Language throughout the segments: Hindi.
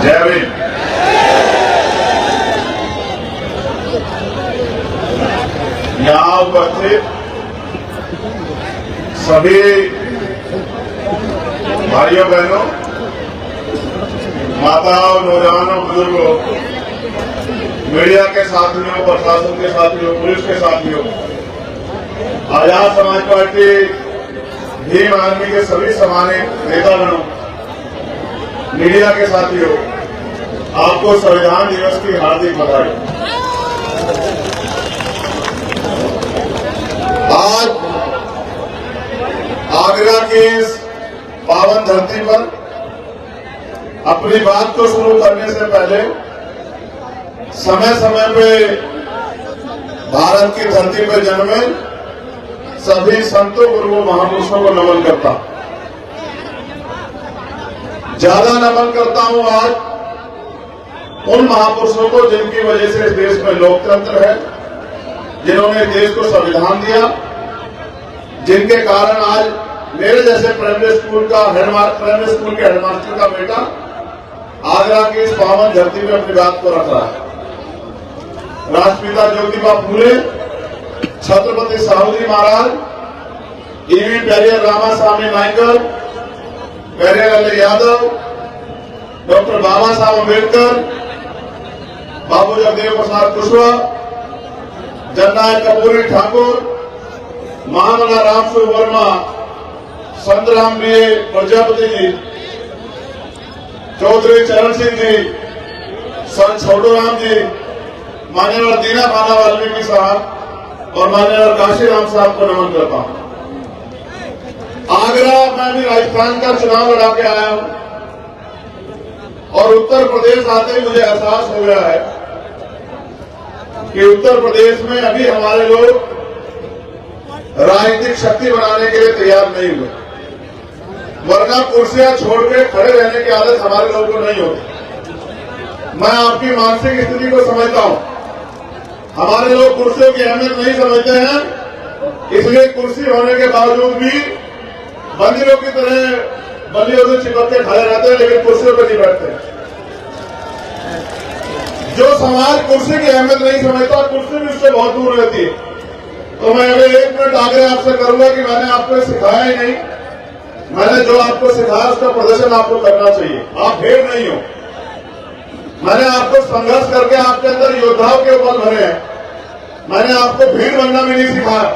जय भीम। यहाँ उपस्थित सभी भाइयों बहनों, माताओं, नौजवानों, बुजुर्गों, मीडिया के साथियों, प्रशासन के साथियों, पुलिस के साथियों, आजाद समाज पार्टी भीम आर्मी के सभी सम्मानित नेतागणों, मीडिया के साथियों, आपको संविधान दिवस की हार्दिक बधाई। आज आगरा की इस पावन धरती पर अपनी बात को शुरू करने से पहले समय समय पे भारत की धरती पर जन्मे सभी संतों, गुरुओं, महापुरुषों को नमन करता। ज्यादा नमन करता हूं आज उन महापुरुषों को जिनकी वजह से इस देश में लोकतंत्र है, जिन्होंने देश को संविधान दिया, जिनके कारण आज मेरे जैसे प्राइमरी स्कूल के हेडमास्टर का बेटा आगरा की इस पावन धरती में अपनी बात को रख रहा है। राष्ट्रपिता ज्योतिबा फूले, छत्रपति साहू जी महाराज, ईवी पेरियर रामास्वामी नायकर, पेरियर यादव, डॉक्टर बाबा साहब अम्बेडकर, बाबू जगदेव प्रसाद कुशवाहा, जननायक कर्पूरी ठाकुर, महामना रामस्वरूप वर्मा, संतराम बी प्रजापति जी, चौधरी चरण सिंह जी, संत छोटूराम जी, मान्यवर दीना बाला वाल्मीकि साहब और मान्यवर काशीराम साहब को नमन करता हूं। आगरा में भी राजस्थान का चुनाव लड़ा के आया हूं और उत्तर प्रदेश आते ही मुझे एहसास हो गया है कि उत्तर प्रदेश में अभी हमारे लोग राजनीतिक शक्ति बनाने के लिए तैयार नहीं हुए, वरना कुर्सियां छोड़ के खड़े रहने की आदत हमारे लोगों को नहीं होती। मैं आपकी मानसिक स्थिति को समझता हूं। हमारे लोग कुर्सियों की अहमियत नहीं समझते हैं, इसलिए कुर्सी होने के बावजूद भी बंदियों की तरह बलियों से चिपक के खड़े रहते हैं, लेकिन कुर्सियों पर नहीं बैठते। जो समाज कुर्सी की अहमियत नहीं समझता, कुर्सी भी उससे बहुत दूर रहती है। तो मैं अभी 1 मिनट आग्रह आपसे करूंगा कि मैंने आपको सिखाया ही नहीं, मैंने जो आपको सिखाया उसका प्रदर्शन आपको करना चाहिए। आप भीड़ नहीं हो, मैंने आपको संघर्ष करके आपके अंदर योद्धाओं के बल भरे हैं, मैंने आपको भीड़ बनना भी नहीं सिखाया।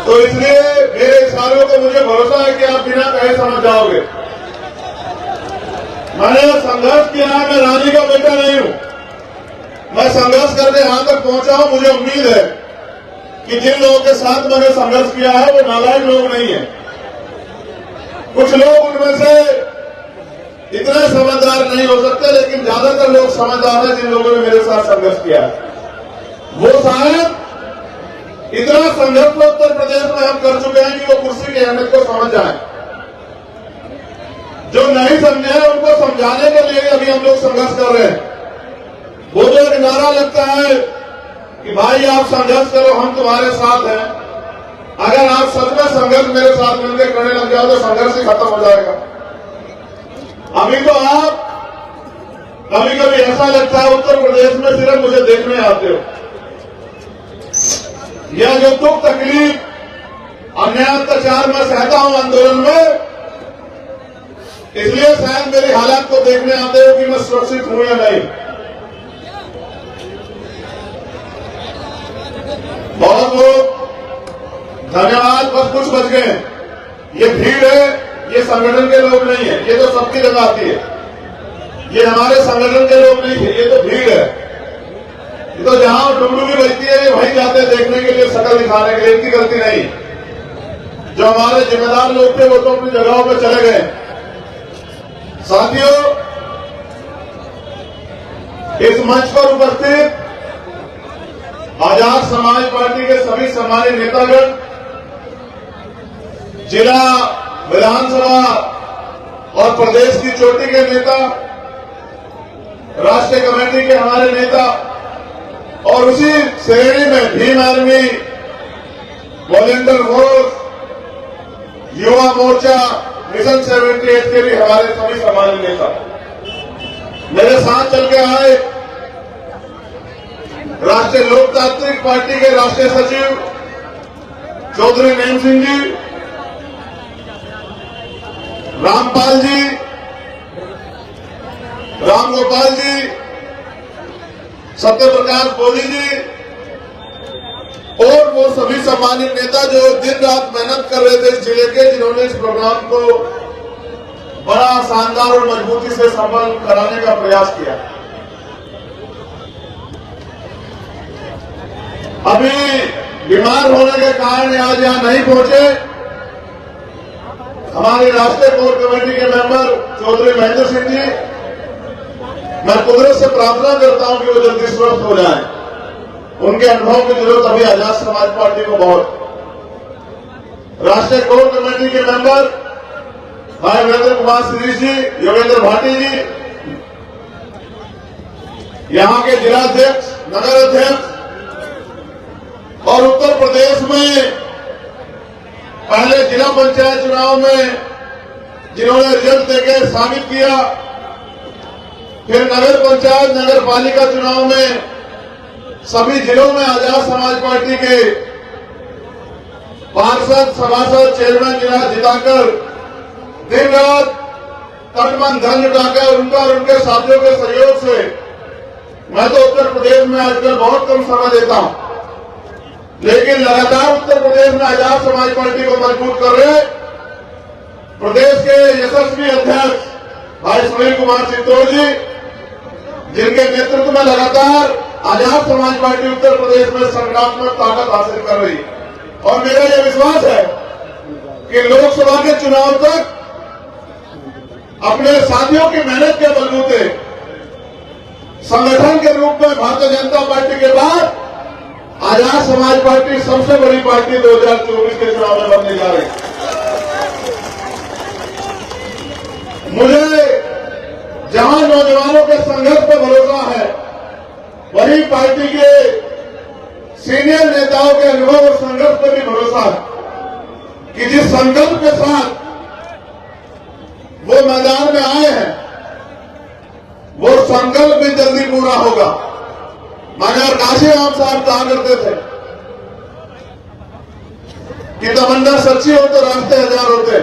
तो इसलिए मेरे इशारों को मुझे भरोसा है कि आप बिना कहे समझ जाओगे। मैंने संघर्ष किया है, मैं रानी का बेटा नहीं हूं, मैं संघर्ष करके यहां तक पहुंचा हूं। मुझे उम्मीद है कि जिन लोगों के साथ मैंने संघर्ष किया है वो नालायक लोग नहीं है। कुछ लोग उनमें से इतने समझदार नहीं हो सकते, लेकिन ज्यादातर लोग समझदार हैं जिन लोगों ने मेरे साथ संघर्ष किया है। वो शायद इतना संघर्ष तो उत्तर प्रदेश में हम कर चुके हैं कि वो कुर्सी की अहमियत को समझ जाए। जो नहीं समझे हैं उनको समझाने के लिए अभी हम लोग संघर्ष कर रहे हैं। वो जो एक नारा लगता है कि भाई आप संघर्ष करो, हम तुम्हारे साथ हैं, अगर आप सच में संघर्ष मेरे साथ मिलकर करने लग जाओ तो संघर्ष ही खत्म हो जाएगा। अभी तो आप कभी कभी ऐसा लगता है उत्तर प्रदेश में सिर्फ मुझे देखने आते हो। यह जो दुख तकलीफ अन्याय अत्याचार मैं सहता हूं आंदोलन में, इसलिए शायद मेरी हालत को देखने आते हो कि मैं सुरक्षित हूं या नहीं। बहुत बहुत धन्यवाद। बस कुछ बच गए। ये भीड़ है, ये संगठन के लोग नहीं है, ये तो सबकी जगह आती है। ये हमारे संगठन के लोग नहीं है, ये तो भीड़ है। ये तो जहां डुमडुगी बजती है वहीं जाते हैं देखने के लिए, शक्ल दिखाने के लिए। इनकी गलती नहीं। जो हमारे जिम्मेदार लोग थे वो तो अपनी जगहों पर चले गए। साथियों, इस मंच पर उपस्थित आजाद समाज पार्टी के सभी सम्मानित नेतागण, जिला, विधानसभा और प्रदेश की चोटी के नेता, राष्ट्रीय कमेटी के हमारे नेता और उसी श्रेणी में Bhim army, volunteer force, Yuva Morcha, mission 78 के भी हमारे सभी सम्मानित नेता। मेरे साथ चल के आए राष्ट्रीय लोकतांत्रिक पार्टी के राष्ट्रीय सचिव चौधरी नेम सिंह जी, रामपाल जी, राम गोपाल जी, सत्य प्रकाश बोली जी और वो सभी सम्मानित नेता जो दिन रात मेहनत कर रहे थे इस जिले के, जिन्होंने इस प्रोग्राम को बड़ा शानदार और मजबूती से सफल कराने का प्रयास किया। अभी बीमार होने के कारण आज यहां नहीं पहुंचे हमारी राष्ट्रीय कोर कमेटी के मेंबर चौधरी महेंद्र सिंह जी, मैं कुदरत से प्रार्थना करता हूं कि वो जल्दी स्वस्थ हो जाएं। उनके अनुभव की जरूरत अभी आजाद समाज पार्टी को बहुत। राष्ट्रीय कोर कमेटी के मेंबर भाई वीरेंद्र कुमार श्री जी, योगेंद्र भाटी जी, यहां के जिलाध्यक्ष, नगर अध्यक्ष और उत्तर प्रदेश में पहले जिला पंचायत चुनाव में जिन्होंने रिजल्ट देकर साबित किया, फिर नगर पंचायत, नगर पालिका चुनाव में सभी जिलों में आजाद समाज पार्टी के पार्षद, सभासद, चेयरमैन जिला जिताकर दिन रात तटबंध धन जुटाकर उनका और उनके साथियों के सहयोग से मैं तो उत्तर प्रदेश में आजकल बहुत कम समय देता हूं, लेकिन लगातार उत्तर प्रदेश में आजाद समाज पार्टी को मजबूत कर रहे प्रदेश के यशस्वी अध्यक्ष भाई सुनील कुमार चित्तौड़ जी, जिनके नेतृत्व में लगातार आजाद समाज पार्टी उत्तर प्रदेश में संग्रामात्मक ताकत हासिल कर रही। और मेरा यह विश्वास है कि लोकसभा के चुनाव तक अपने साथियों की मेहनत के बलबूते संगठन के रूप में भारतीय जनता पार्टी के बाद आजाद समाज पार्टी सबसे बड़ी पार्टी 2024 के चुनाव में बनने जा रही है। मुझे जहां नौजवानों के संघर्ष पर भरोसा है, वही पार्टी के सीनियर नेताओं के अनुभव और संघर्ष पर भी भरोसा है कि जिस संकल्प के साथ वो मैदान में आए हैं, वो संकल्प भी जल्दी पूरा होगा। मगर काशी राम साहब कहा करते थे कि तमन्ना सच्ची हो तो रास्ते हजार होते,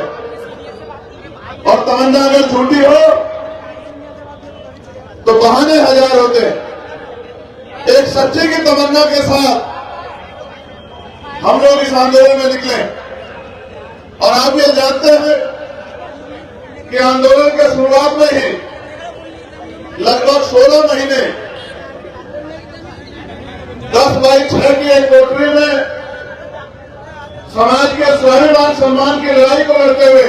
और तमन्ना अगर झूठी हो तो बहाने हजार होते। एक सच्चे की तमन्ना के साथ हम लोग इस आंदोलन में निकले, और आप ये जानते हैं कि आंदोलन के शुरुआत में ही लगभग 16 महीने 10/6 की एक कोठरी में समाज के स्वाभिमान सम्मान की लड़ाई को लड़ते हुए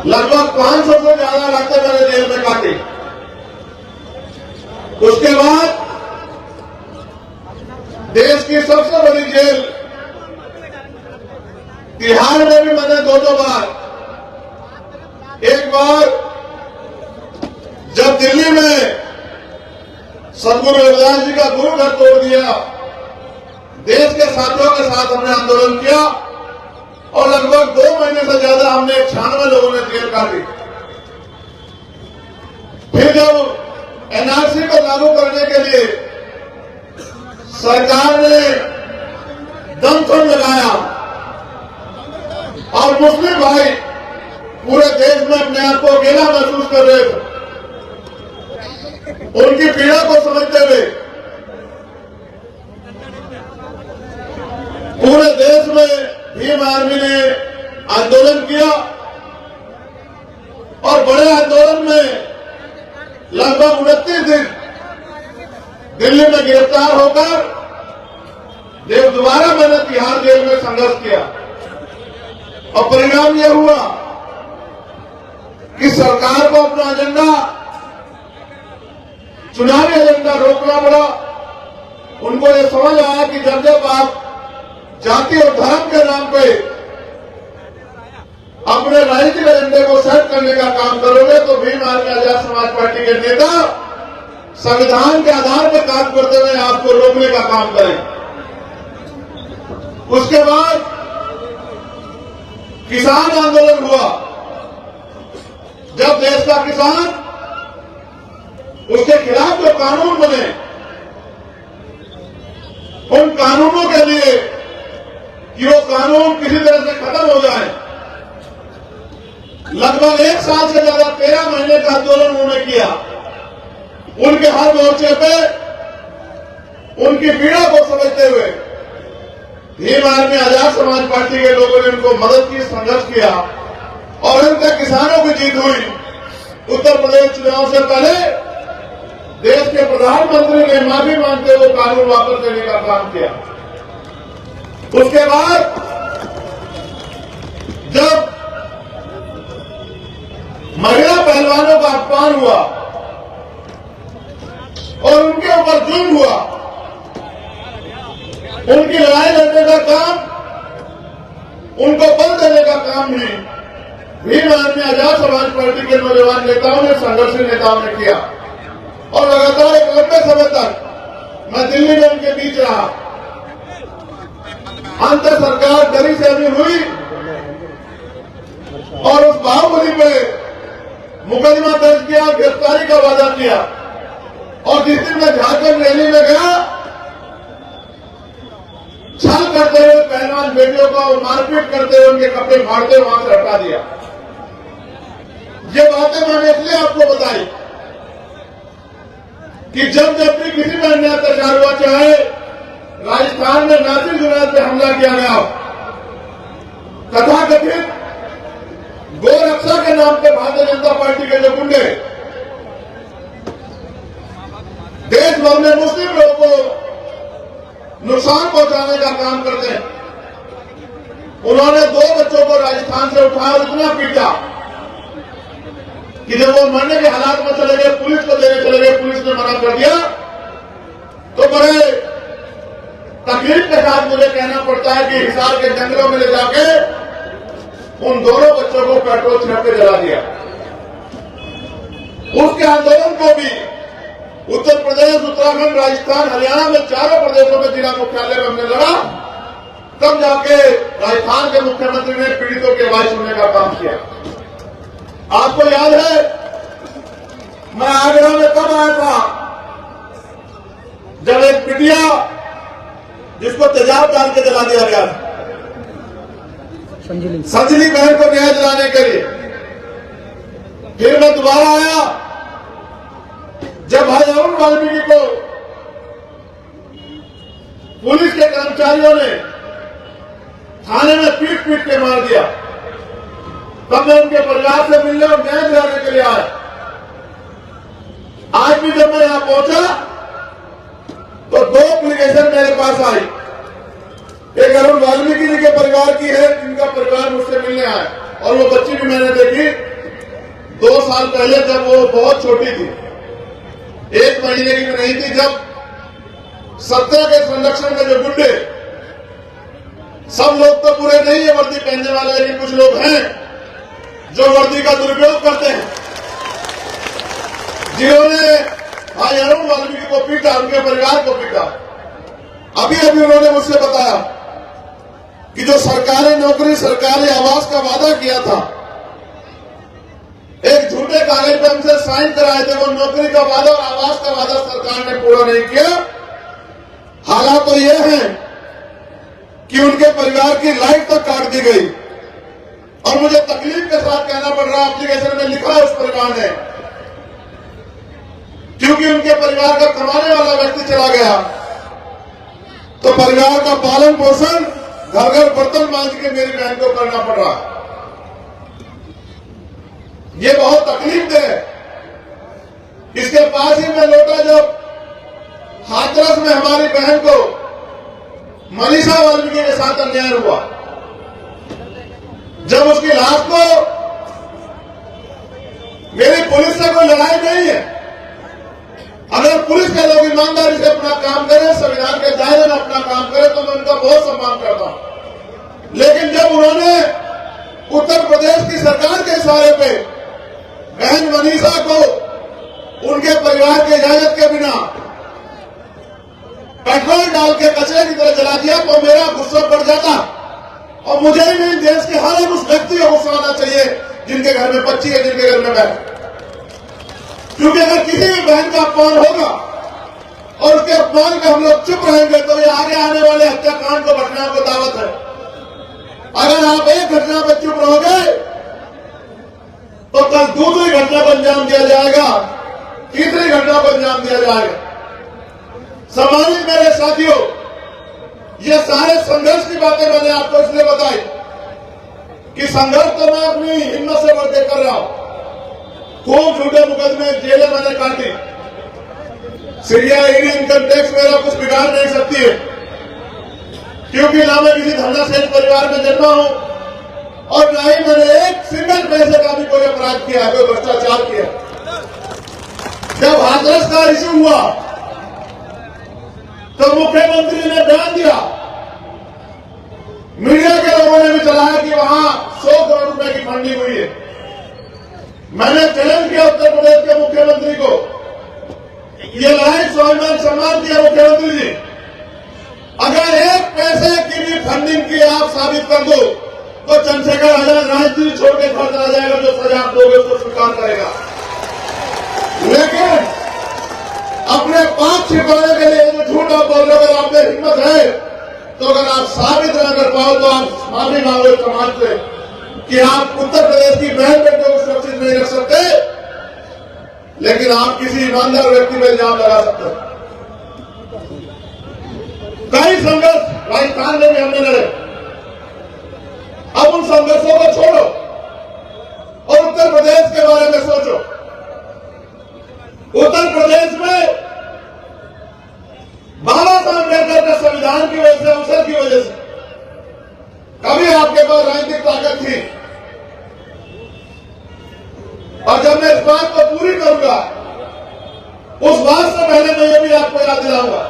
लगभग 500 से ज्यादा रातें मैंने जेल में काटी। उसके बाद देश की सबसे बड़ी जेल तिहाड़ में भी मैंने 2 बार, एक बार जब दिल्ली में सदगुरु रविदास जी का गुरु घर तोड़ दिया, देश के साथियों के साथ हमने आंदोलन किया और लगभग 2 महीने से ज्यादा हमने 96 लोगों ने जेल काटी। फिर जब एनआरसी को लागू करने के लिए सरकार ने दमखम लगाया और मुस्लिम भाई पूरे देश में अपने आप को अकेला महसूस कर रहे थे, उनकी पीड़ा को समझते हुए पूरे देश में भीम आर्मी ने आंदोलन किया, और बड़े आंदोलन में लगभग 29 दिन दिल्ली में गिरफ्तार होकर दोबारा मैंने तिहाड़ जेल में संघर्ष किया, और परिणाम यह हुआ कि सरकार को अपना एजेंडा, चुनावी एजेंडा रोकना पड़ा। उनको ये समझ आया कि जब जब आप जाति और धर्म के नाम पे अपने राजनीतिक एजेंडे को सेट करने का काम करोगे तो भीम आर्मी आजाद समाज पार्टी के नेता संविधान के आधार पर काम करते हुए आपको रोकने का काम करें। उसके बाद किसान आंदोलन हुआ, जब देश का किसान उसके खिलाफ जो कानून बने, उन कानूनों के लिए कि वो कानून किसी तरह से खत्म हो जाए, लगभग 1 साल से ज्यादा 13 महीने का आंदोलन उन्होंने किया। उनके हर मोर्चे पे उनकी पीड़ा को समझते हुए भीम आर्मी आजाद समाज पार्टी के लोगों ने उनको मदद की, संघर्ष किया और अंत तक किसानों की जीत हुई। उत्तर प्रदेश चुनाव से पहले देश के प्रधानमंत्री ने माफी मांगते हुए कानून वापस लेने का काम किया। उसके बाद जब महिला पहलवानों का अपमान हुआ और उनके ऊपर जुल्म हुआ, उनकी लड़ाई लड़ने का काम, उनको बल देने का काम भी भीम आर्मी आजाद समाज पार्टी के नौजवान नेताओं ने, संघर्षी नेताओं ने किया। और लगातार एक लंबे समय तक मैं दिल्ली में उनके बीच रहा। अंत सरकार डरी से अभी हुई और उस बाहुबली पे मुकदमा दर्ज किया, गिरफ्तारी का वादा किया। और जिस दिन मैं झारखंड रैली में गया, छल करते हुए पहलवान बेटियों को मारपीट करते हुए उनके कपड़े फाड़ते हुए वहां से हटा दिया। ये बातें मैंने इसलिए आपको बताई कि जब भी किसी पर अन्याय अत्याचार हुआ, चाहे राजस्थान में नासिर जुनैद पे हमला किया गया, तथाकथित गोरक्षा के नाम पे भारतीय जनता पार्टी के जो गुंडे देश भर में मुस्लिम लोगों को नुकसान पहुंचाने का काम करते हैं, उन्होंने 2 बच्चों को राजस्थान से उठाया और इतना पीटा कि जब वो मरने के हालात में चले गए, पुलिस को देने चले गए, पुलिस ने मना कर दिया। तो बड़े तकलीफ के साथ मुझे कहना पड़ता है कि हिसार के जंगलों में ले जाके उन दोनों बच्चों को पेट्रोल छिड़क के जला दिया। उसके आंदोलन को भी उत्तर प्रदेश, उत्तराखंड, राजस्थान, हरियाणा में 4 प्रदेशों में जिला मुख्यालय में हमने लड़ा। तब जाके राजस्थान के मुख्यमंत्री ने पीड़ितों की आवाज सुनने का काम किया। आपको याद है मैं आगरा में कब आया था, जब एक बिटिया जिसको तेजाब डाल के जला दिया गया, संजली बहन को न्याय दिलाने के लिए। फिर मैं दोबारा आया जब भाई अरुण वाल्मीकि को पुलिस के कर्मचारियों ने थाने में पीट पीट के मार दिया। तब मैं उनके परिवार से मिलने और न्याय दिलाने के लिए आया। आज भी जब मैं यहां पहुंचा तो 2 एप्लीकेशन मेरे पास आई। एक अरुण वाल्मीकि जी के परिवार की है, जिनका परिवार मुझसे मिलने आया, और वो बच्ची भी मैंने देखी 2 साल पहले जब वो बहुत छोटी थी, 1 महीने की भी नहीं थी, जब सत्ता के संरक्षण में जो गुंडे, सब लोग तो बुरे नहीं है वर्दी पहनने वाले, लेकिन कुछ लोग हैं जो वर्दी का दुरुपयोग करते हैं, जिन्होंने भाई अरुण वाल्मीकि को पीटा, उनके परिवार को पीटा। अभी उन्होंने मुझसे बताया कि जो सरकारी नौकरी, सरकारी आवास का वादा किया था, एक झूठे कागज पर हमसे साइन कराए थे, वो नौकरी का वादा और आवास का वादा सरकार ने पूरा नहीं किया। हालात तो ये है कि उनके परिवार की लाइफ तक काट दी गई। और मुझे तकलीफ के साथ कहना पड़ रहा, एप्लीकेशन में लिखा है उस परिवार ने, क्योंकि उनके परिवार का कमाने वाला व्यक्ति चला गया तो परिवार का पालन पोषण, घर घर बर्तन मांज के मेरी बहन को करना पड़ रहा है। ये बहुत तकलीफ दे। इसके पास ही मैं लौटा जब हाथरस में हमारी बहन को मनीषा वाल्मीकि के साथ अन्याय हुआ, जब उसकी लाश को, मेरी पुलिस से कोई लड़ाई नहीं है, अगर पुलिस के लोग ईमानदारी से अपना काम करें, संविधान के दायरे में अपना काम करें, तो मैं उनका बहुत सम्मान करता हूं। लेकिन जब उन्होंने उत्तर प्रदेश की सरकार के इशारे पे बहन मनीषा को उनके परिवार के इजाजत के बिना पेट्रोल डाल के कचरे की तरह जला दिया, तो मेरा गुस्सा बढ़ जाता। और मुझे ही नहीं, देश के हर एक उस व्यक्ति को गुस्सा आना चाहिए जिनके घर में बच्ची है, जिनके घर में बहन। क्योंकि अगर किसी भी बहन का अपमान होगा और उसके अपमान में हम लोग चुप रहेंगे तो ये आगे आने वाले हत्याकांड को घटना को दावत है। अगर आप एक घटना पर चुप रहोगे तो कल दूसरी घटना को अंजाम दिया जाएगा, तीसरी घटना को अंजाम दिया जाएगा। सम्मानित मेरे साथियों, ये सारे संघर्ष की बातें मैंने आपको इसलिए बताई कि संघर्ष तो मैं अपनी हिम्मत से बढ़ के कर रहा हूं। खूब झूठे मुकदमे, जेलें मैंने काटी, सीरिया ईडी इनकम टैक्स मेरा कुछ बिगाड़ नहीं सकती है, क्योंकि ना मैं किसी धन्नासेठ परिवार में जन्मा हूं और ना ही मैंने एक सिंगल पैसे का भी कोई अपराध किया है, कोई भ्रष्टाचार किया। जब हाथरस का इश्यू हुआ तो मुख्यमंत्री ने बयान दिया, मीडिया के लोगों ने भी चलाया कि वहां 100 करोड़ रुपए की फंडिंग हुई है। मैंने चैलेंज किया उत्तर प्रदेश के मुख्यमंत्री को, ये लायक स्वाभिमान सम्मान किया मुख्यमंत्री जी, अगर एक पैसे की भी फंडिंग की आप साबित कर दो तो चंद्रशेखर आजाद राजनीति छोड़ के घर चला जाएगा, जो सजा आप दोगे उसको स्वीकार करेगा। लेकिन अपने पाप छिपाने के लिए जो झूठ आप बोल रहे हो, अगर आप में हिम्मत है तो अगर आप साबित न कर पाओ तो आप माफी मांगो समाज से कि आप उत्तर प्रदेश की बहन बेटियों को सुरक्षित नहीं रख सकते, लेकिन आप किसी ईमानदार व्यक्ति पर इल्जाम लगा सकते हो। कई संघर्ष राजस्थान में भी हमने लड़े, अब उन संघर्षों को छोड़ो और उत्तर प्रदेश के बारे में सोचो। उत्तर प्रदेश में बाबा साहब अम्बेडकर के संविधान की वजह से, अवसर की वजह से कभी आपके पास राजनीतिक ताकत थी, और जब मैं इस बात को पूरी करूंगा उस बात से पहले मैं ये भी आपको याद दिलाऊंगा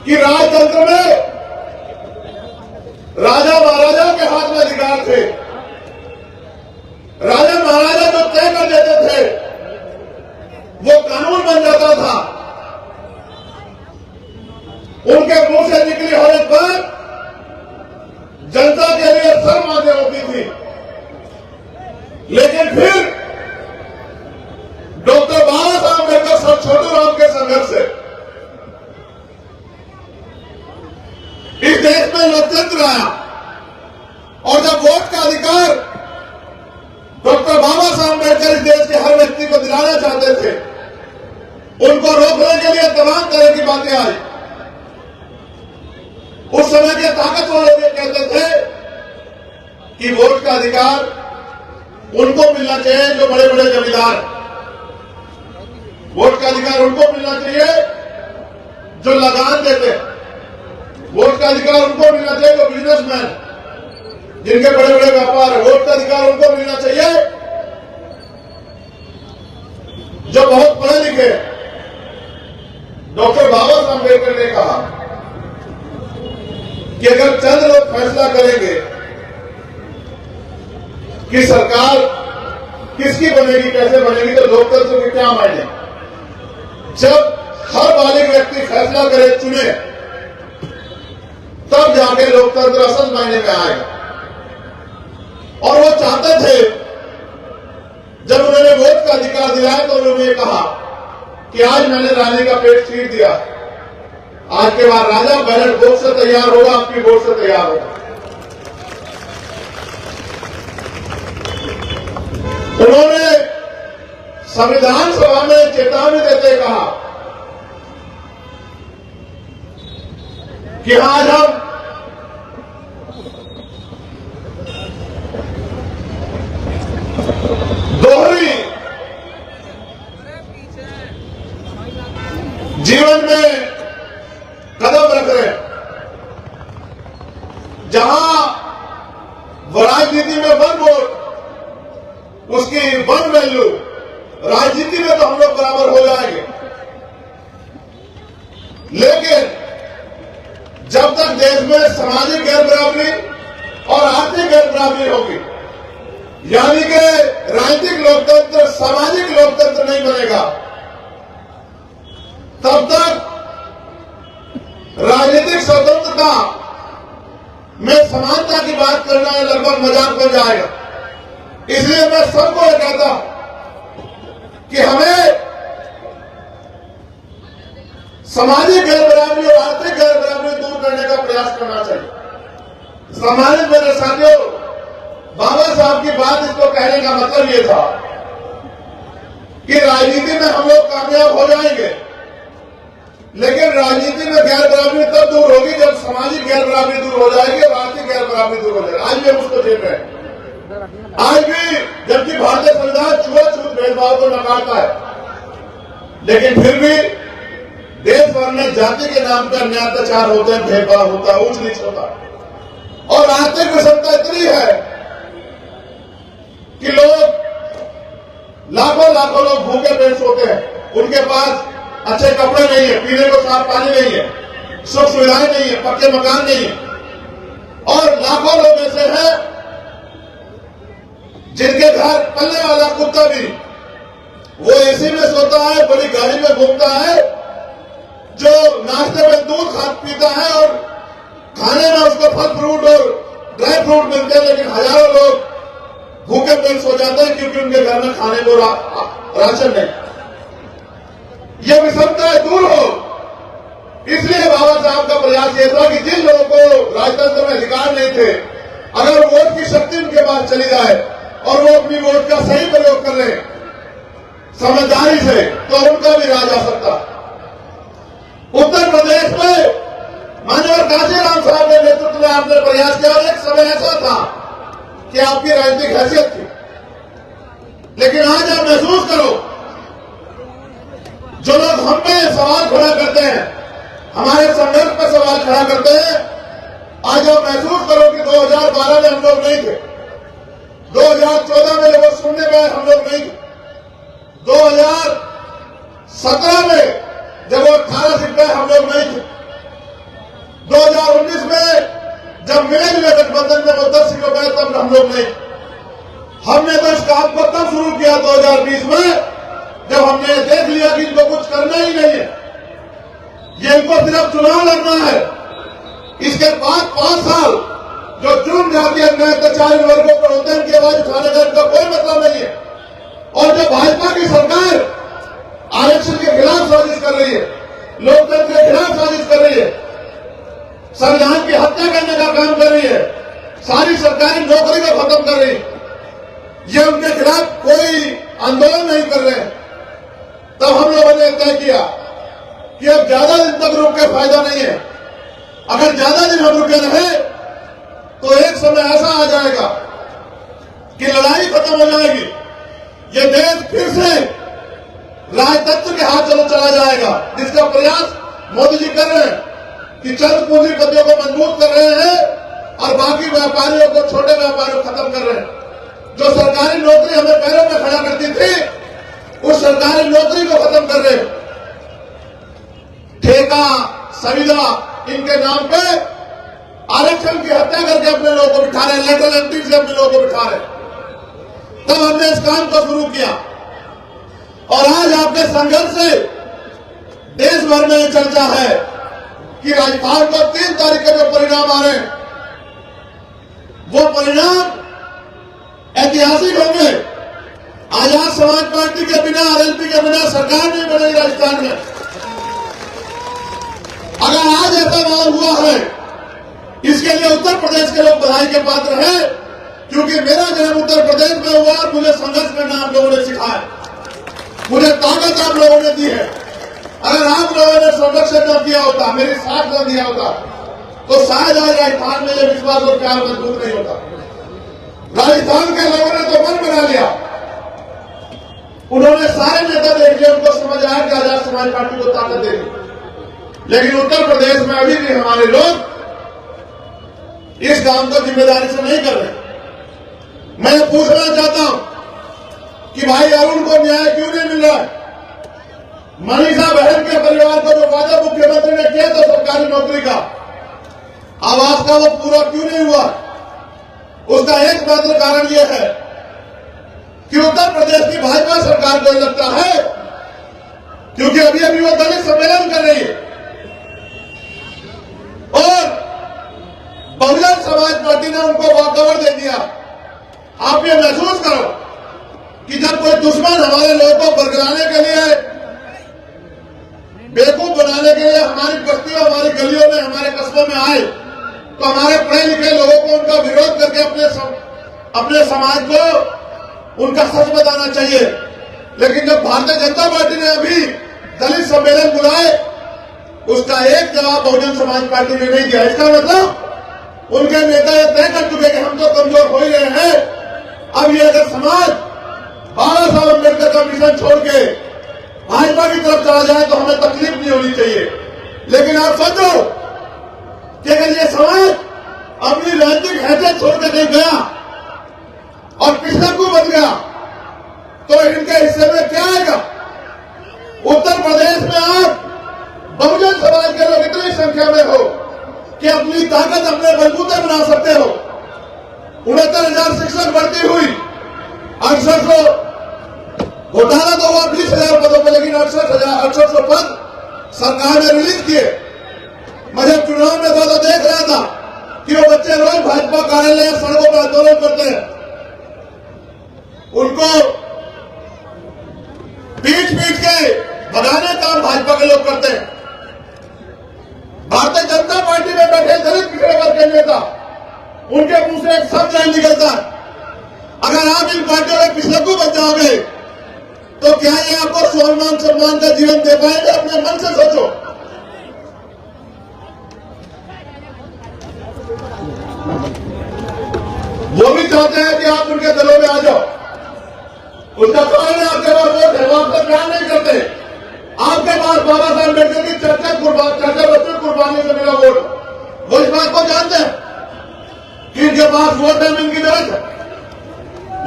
कि राजतंत्र में राजा महाराजा के हाथ में अधिकार थे। राजा महाराजा जो तय कर देते थे वो कानून बन जाता था, उनके मुंह से निकली हर एक बात जनता के लिए सर्वमान्य होती थी। लेकिन फिर डॉक्टर बाबा साहब अम्बेडकर सब छोटू राम के संघर्ष से इस देश में लोकतंत्र आया, और जब वोट का अधिकार डॉक्टर बाबा साहब अम्बेडकर इस देश के हर व्यक्ति को दिलाना चाहते थे, उनको रोकने के लिए तमाम तरह की बातें आई। उस समय के ताकतवर लोग ये कहते थे कि वोट का अधिकार उनको मिलना चाहिए जो बड़े बड़े जमींदार, वोट का अधिकार उनको मिलना चाहिए जो लगान देते, वोट का अधिकार उनको मिलना चाहिए जो बिजनेसमैन, जिनके बड़े बड़े व्यापार है, वोट का अधिकार उनको मिलना चाहिए जो बहुत पढ़े लिखे। डॉक्टर बाबा साहब अम्बेडकर ने कहा कि अगर चंद लोग फैसला करेंगे कि सरकार किसकी बनेगी, कैसे बनेगी, तो लोकतंत्र के क्या मायने। जब हर बालिग व्यक्ति फैसला करे, चुने, तब जाके लोकतंत्र असल मायने में आएगा। और वो चाहते थे, जब उन्होंने वोट का अधिकार दिलाया तो उन्होंने कहा कि आज मैंने रानी का पेट चीर दिया, आज के बाद राजा बैलेट वोट से तैयार होगा, आपकी वोट से तैयार होगा। उन्होंने संविधान सभा में चेतावनी देते कहा कि आज हम दोहरी जीवन में कदम रख रहे हैं, जहां राजनीति में वन वोट, उसकी वन वैल्यू, राजनीति में तो हम लोग बराबर हो जाएंगे, लेकिन जब तक देश में सामाजिक गैर बराबरी और आर्थिक गैर बराबरी होगी, यानी कि राजनीतिक लोकतंत्र सामाजिक लोकतंत्र नहीं बनेगा, तब तक राजनीतिक स्वतंत्रता में समानता की बात करना लगभग मजाक बन जाएगा। इसलिए मैं सबको ये कहता कि हमें सामाजिक गैरबराबरी और आर्थिक गैरबराबरी दूर करने का प्रयास करना चाहिए। सम्मानित मेरे साथियों, बाबा साहब की बात इसको कहने का मतलब ये था कि राजनीति में हम लोग कामयाब हो जाएंगे, लेकिन राजनीति में गैरबराबरी तब दूर होगी जब सामाजिक गैरबराबरी दूर हो जाएगी और आर्थिक गैरबराबरी दूर हो जाएगी। आज भी हम उसको देख रहे हैं। आज भी जबकि भारतीय संविधान छुआछूत भेदभाव को नकारता है, लेकिन फिर भी देश भर में जाति के नाम पर अन्याय अत्याचार होते हैं, भेदभाव होता है, ऊंच नीच होता है। और आर्थिक विषमता इतनी है कि लोग लाखों लाखों लोग भूखे पेट सोते हैं, उनके पास अच्छे कपड़े नहीं है, पीने को साफ पानी नहीं है, सुख सुविधाएं नहीं है, पक्के मकान नहीं है। और लाखों लोग ऐसे हैं जिनके घर पलने वाला कुत्ता भी वो एसी में सोता है, बड़ी गाड़ी में घूमता है, जो नाश्ते में दूध खा पीता है और खाने में उसको फल फ्रूट और ड्राई फ्रूट मिलते हैं, लेकिन हजारों लोग भूखे पेट सो जाते हैं क्योंकि उनके घर में खाने को राशन नहीं। ये विषमता दूर हो, इसलिए बाबा साहब का प्रयास ये था कि जिन लोगों को राजतंत्र में अधिकार नहीं थे, अगर वोट की शक्ति उनके पास चली जाए और वो अपनी वोट का सही प्रयोग कर लें समझदारी से, तो उनका भी राज आ सकता। उत्तर प्रदेश में माननीय काशीराम साहब के नेतृत्व में आपने प्रयास किया और एक समय ऐसा था कि आपकी राजनीतिक हैसियत थी, लेकिन आज आप महसूस करो, जो लोग हम पे सवाल खड़ा करते हैं, हमारे संघर्ष पर सवाल खड़ा करते हैं, आज आप महसूस करो कि 2012 में हम लोग नहीं थे, 2014 में जब सुनने में हम लोग नहीं थे, 2017 में जब वो 18 सीटें हम लोग नहीं थे, 2019 में जब मिले मिले गठबंधन में वो 10 सीटों गए तब हम लोग नहीं। हमने तो इस काम को तब शुरू किया 2020 में जब हमने देख लिया कि इनको कुछ करना ही नहीं है, ये इनको सिर्फ चुनाव लड़ना है। इसके बाद 5 साल जो जुर्म जाति अन्याय अत्याचारी वर्गों पर होते हैं उनकी आवाज उठाने का इनका कोई मतलब नहीं है। और जो भाजपा की सरकार आरक्षण के खिलाफ साजिश कर रही है, लोकतंत्र के खिलाफ साजिश कर रही है, संविधान की हत्या करने का काम कर रही है, सारी सरकारी नौकरी को खत्म कर रही है, ये उनके खिलाफ कोई आंदोलन नहीं कर रहे हैं। तब हम लोगों ने तय किया कि अब ज्यादा दिन तक रुक के फायदा नहीं है। अगर ज्यादा दिन हम रुके रहे तो एक समय ऐसा आ जाएगा कि लड़ाई खत्म हो जाएगी, ये देश फिर से राजतंत्र के हाथ चला जाएगा, जिसका प्रयास मोदी जी कर रहे हैं कि चंद पूंजीपतियों को मजबूत कर रहे हैं और बाकी व्यापारियों को, छोटे व्यापारियों को खत्म कर रहे हैं। जो सरकारी नौकरी हमें पैरों में खड़ा करती थी, उस सरकारी नौकरी को खत्म कर रहे हैं। ठेका, संविदा, इनके नाम पे आरक्षण की हत्या करके अपने लोगों को बिठा रहे हैं, लेटर एंट्री से अपने लोगों को बिठा रहे हैं। तब हमने इस काम को शुरू किया और आज आपके संघर्ष से देश भर में चर्चा है कि राजस्थान को 3 तारीख के जो परिणाम आ रहे हैं वो परिणाम ऐतिहासिक होंगे। आजाद समाज पार्टी के बिना, आरएलपी के बिना सरकार नहीं बनेगी राजस्थान में। अगर आज ऐसा माहौल हुआ है, इसके लिए उत्तर प्रदेश के लोग बधाई के पात्र हैं, क्योंकि मेरा जन्म उत्तर प्रदेश में हुआ और मुझे संघर्ष करना आप लोगों ने सिखाया, मुझे ताकत आप लोगों ने दी है। अगर आप लोगों ने संरक्षण न किया होता, मेरी साथ न दिया होता, तो शायद आज राजस्थान में यह विश्वास और प्यार मजबूत नहीं होता। राजस्थान के लोगों ने तो मन बना लिया, उन्होंने सारे नेता देख लिया, उनको समझ आया कि आजाद समाज पार्टी को ताकत देगी। लेकिन उत्तर प्रदेश में अभी भी हमारे लोग इस काम को जिम्मेदारी से नहीं कर रहे। मैं पूछना चाहता हूं कि भाई अरुण को न्याय क्यों नहीं मिल रहा है? मनीषा बहन के परिवार को जो वादा मुख्यमंत्री ने किया था सरकारी नौकरी का, आवास का, वो पूरा क्यों नहीं हुआ? उसका एकमात्र कारण यह है कि उत्तर प्रदेश की भाजपा सरकार को लगता है, क्योंकि अभी अभी वो दलित सम्मेलन कर रही है और बहुजन समाज पार्टी ने उनको वॉकओवर दे दिया आप ये महसूस करो कि जब कोई दुश्मन हमारे लोगों को बरगलाने के लिए, बेवकूफ बनाने के लिए हमारी बस्तियों, हमारी गलियों में, हमारे कस्बों में आए, तो हमारे पढ़े लिखे लोगों को उनका विरोध करके अपने समाज को उनका सच बताना चाहिए। लेकिन जब भारतीय जनता पार्टी ने अभी दलित सम्मेलन बुलाए, उसका एक जवाब बहुजन समाज पार्टी ने नहीं दिया। इसका मतलब उनके नेता ये तय कर चुके कि हम तो कमजोर हो ही रहे हैं। अब ये अगर समाज 12 साल अम्बेडकर का मिशन छोड़ के भाजपा की तरफ चला जाए तो हमें तकलीफ नहीं होनी चाहिए। लेकिन आप सोचो कि अगर ये समाज अपनी राजनीतिक हैसियत छोड़ के नहीं गया और पिछड़ा को बन गया तो इनके हिस्से में क्या आएगा? उत्तर प्रदेश में आप बहुजन समाज के लोग इतनी संख्या में हो कि अपनी ताकत अपने बलबूते बना सकते हो। 69,000 शिक्षक भर्ती हुई, 6800 घोटाला तो हुआ 20,000 पदों पर, लेकिन 6800 पद सरकार ने रिलीज किए। मैं जब चुनाव में था तो देख रहा था कि वो बच्चे रोज भाजपा कार्यालय सड़कों पर आंदोलन करते हैं, उनको पीट के भगाने का भाजपा के लोग करते हैं। भारतीय जनता पार्टी में बैठे दलित पिछड़े वर्ग के नेता, उनके मुंह से एक शब्द नहीं निकलता। अगर आप इन पार्टियों के पिछले को बन जाओगे तो क्या ये आपको स्वाभिमान सम्मान का जीवन दे पाएंगे? अपने मन से सोचो। वो भी चाहते हैं कि आप उनके दलों में आ जाओ। उसका सवाल है, आपके पास वोट है, वो आपसे प्यार नहीं करते। आपके पास बाबा साहब अम्बेडकर की चर्चा बच्चों कुर्बानी से मिला वोट, वो इस बात को जानते हैं कि इनके पास वोट है, इनकी जरूरत है।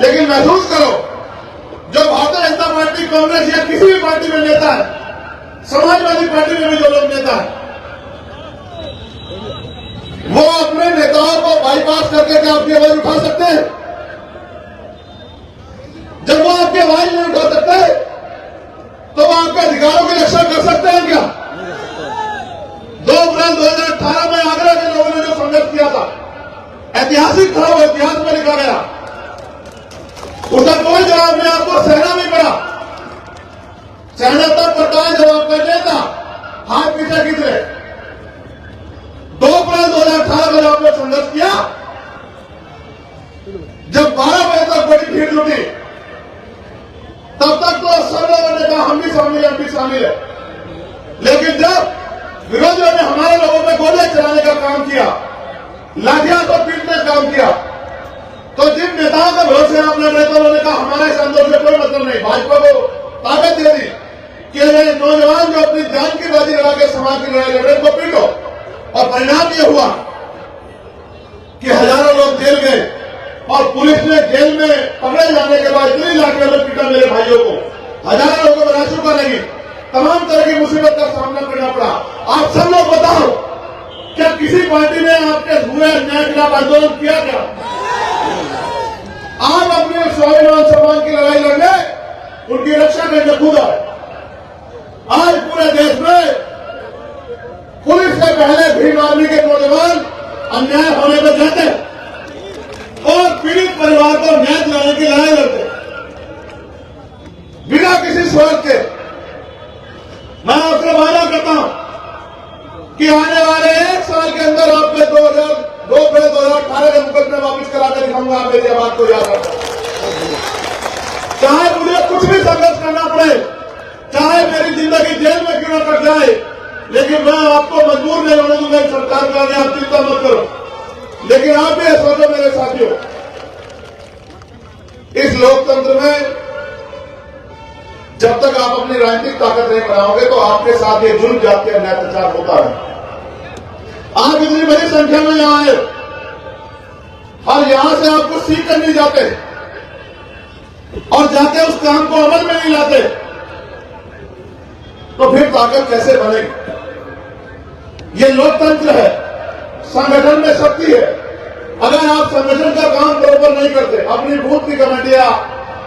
लेकिन महसूस करो, जो भारतीय जनता पार्टी, कांग्रेस या किसी भी पार्टी में नेता है, समाजवादी पार्टी में भी जो लोग नेता है, वो अपने नेताओं को बाईपास करके क्या आपकी आवाज उठा सकते हैं? जब वो आपकी आवाज नहीं उठा सकते तो वो आपके अधिकारों की रक्षा कर सकते हैं क्या? 2 अप्रैल 2018 में आगरा के लोगों ने जो संघर्ष किया था, ऐतिहासिक था, वो इतिहास में लिखा गया। उसका कोई जवाब नहीं, आपको सहना भी पड़ा। सहना तब पड़ता है जब आपका नेता हाथ पीछे खींच रहे। 2 अप्रैल 2018 में आपने संघर्ष किया, जब 12 बजे तक बड़ी भीड़ जुटी, तब तक तो सब लोगों ने कहा हम भी शामिल है। लेकिन जब विरोधियों ने हमारे लोगों में गोलियां चलाने का काम किया, लाठियां को पीटने का काम किया, तो जिन नेताओं का भरोसे आप लड़ रहे थे उन्होंने कहा हमारा इस आंदोलन से कोई मतलब नहीं। भाजपा को ताकत दे दी कि ये नौजवान जो अपनी जान की बाजी लगा के समाज की लड़ाई लड़ रहे को पीटो। और परिणाम ये हुआ कि हजारों लोग जेल गए और पुलिस ने जेल में पकड़े जाने के बाद इतनी लाठियों में पीटा मेरे भाइयों को, हजारों लोगों को राशुका लगी, तमाम तरह की मुसीबत का सामना करना पड़ा। आप सब लोग बताओ, क्या किसी पार्टी ने आपके हुए अन्याय के खिलाफ आंदोलन किया क्या? आप अपने स्वाभिमान सम्मान की लड़ाई लड़ने, उनकी रक्षा करने खुद आए। आज पूरे देश में पुलिस से पहले भीम आर्मी के नौजवान अन्याय होने पर जाते और पीड़ित परिवार को न्याय दिलाने की लड़ाई लड़ते बिना किसी स्वार्थ के। मैं आपसे वादा करता हूं कि आने वाले 1 साल के अंदर आपके 2 अप्रैल 2018 के मुकदमे वापिस कराकर दिखाऊंगा। आप मेरी बात को याद रखना, चाहे मुझे कुछ भी संघर्ष करना पड़े, चाहे मेरी जिंदगी जेल में क्यों न कट जाए, लेकिन मैं आपको मजबूर नहीं होने दूंगा सरकार का। आप चिंता मत करो। लेकिन आप भी सोचो मेरे साथियों, इस लोकतंत्र में जब तक आप अपनी राजनीतिक ताकत नहीं बनाओगे तो आपके साथ ये जुल्म जाति अन्याय अत्याचार होता है। आप इतनी बड़ी संख्या में यहां आए और यहां से आप कुछ सीख कर नहीं जाते और जाके उस काम को अमल में नहीं लाते, तो फिर ताकत कैसे बनेगी? ये लोकतंत्र है, संगठन में शक्ति है। अगर आप संगठन का काम बराबर नहीं करते, अपनी बूथ की कमेटियां,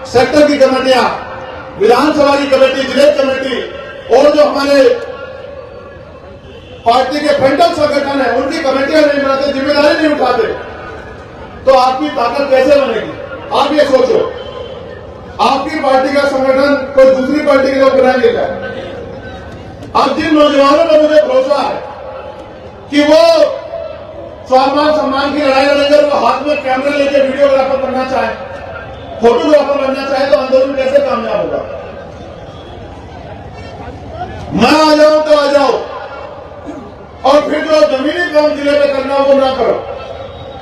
सेक्टर की कमेटियां, विधानसभा की कमेटी, जिले कमेटी और जो हमारे पार्टी के फ्रंटल संगठन है उनकी कमेटियां नहीं बनाते, जिम्मेदारी नहीं उठाते, तो आपकी ताकत कैसे बनेगी? आप ये सोचो, आपकी पार्टी का संगठन कोई दूसरी पार्टी के लोग बनाएंगे क्या? अब जिन नौजवानों पर मुझे भरोसा है कि वो स्वाभिमान सम्मान की लड़ाई लड़ेंगे, वो हाथ में कैमरा लेके वीडियोग्राफर बनना चाहे, फोटोग्राफर बनना चाहे, तो आंदोलन कैसे कामयाब होगा? मैं आ जाऊं तो आ जाओ, और फिर जो जमीनी काम जिले में करना वो ना करो।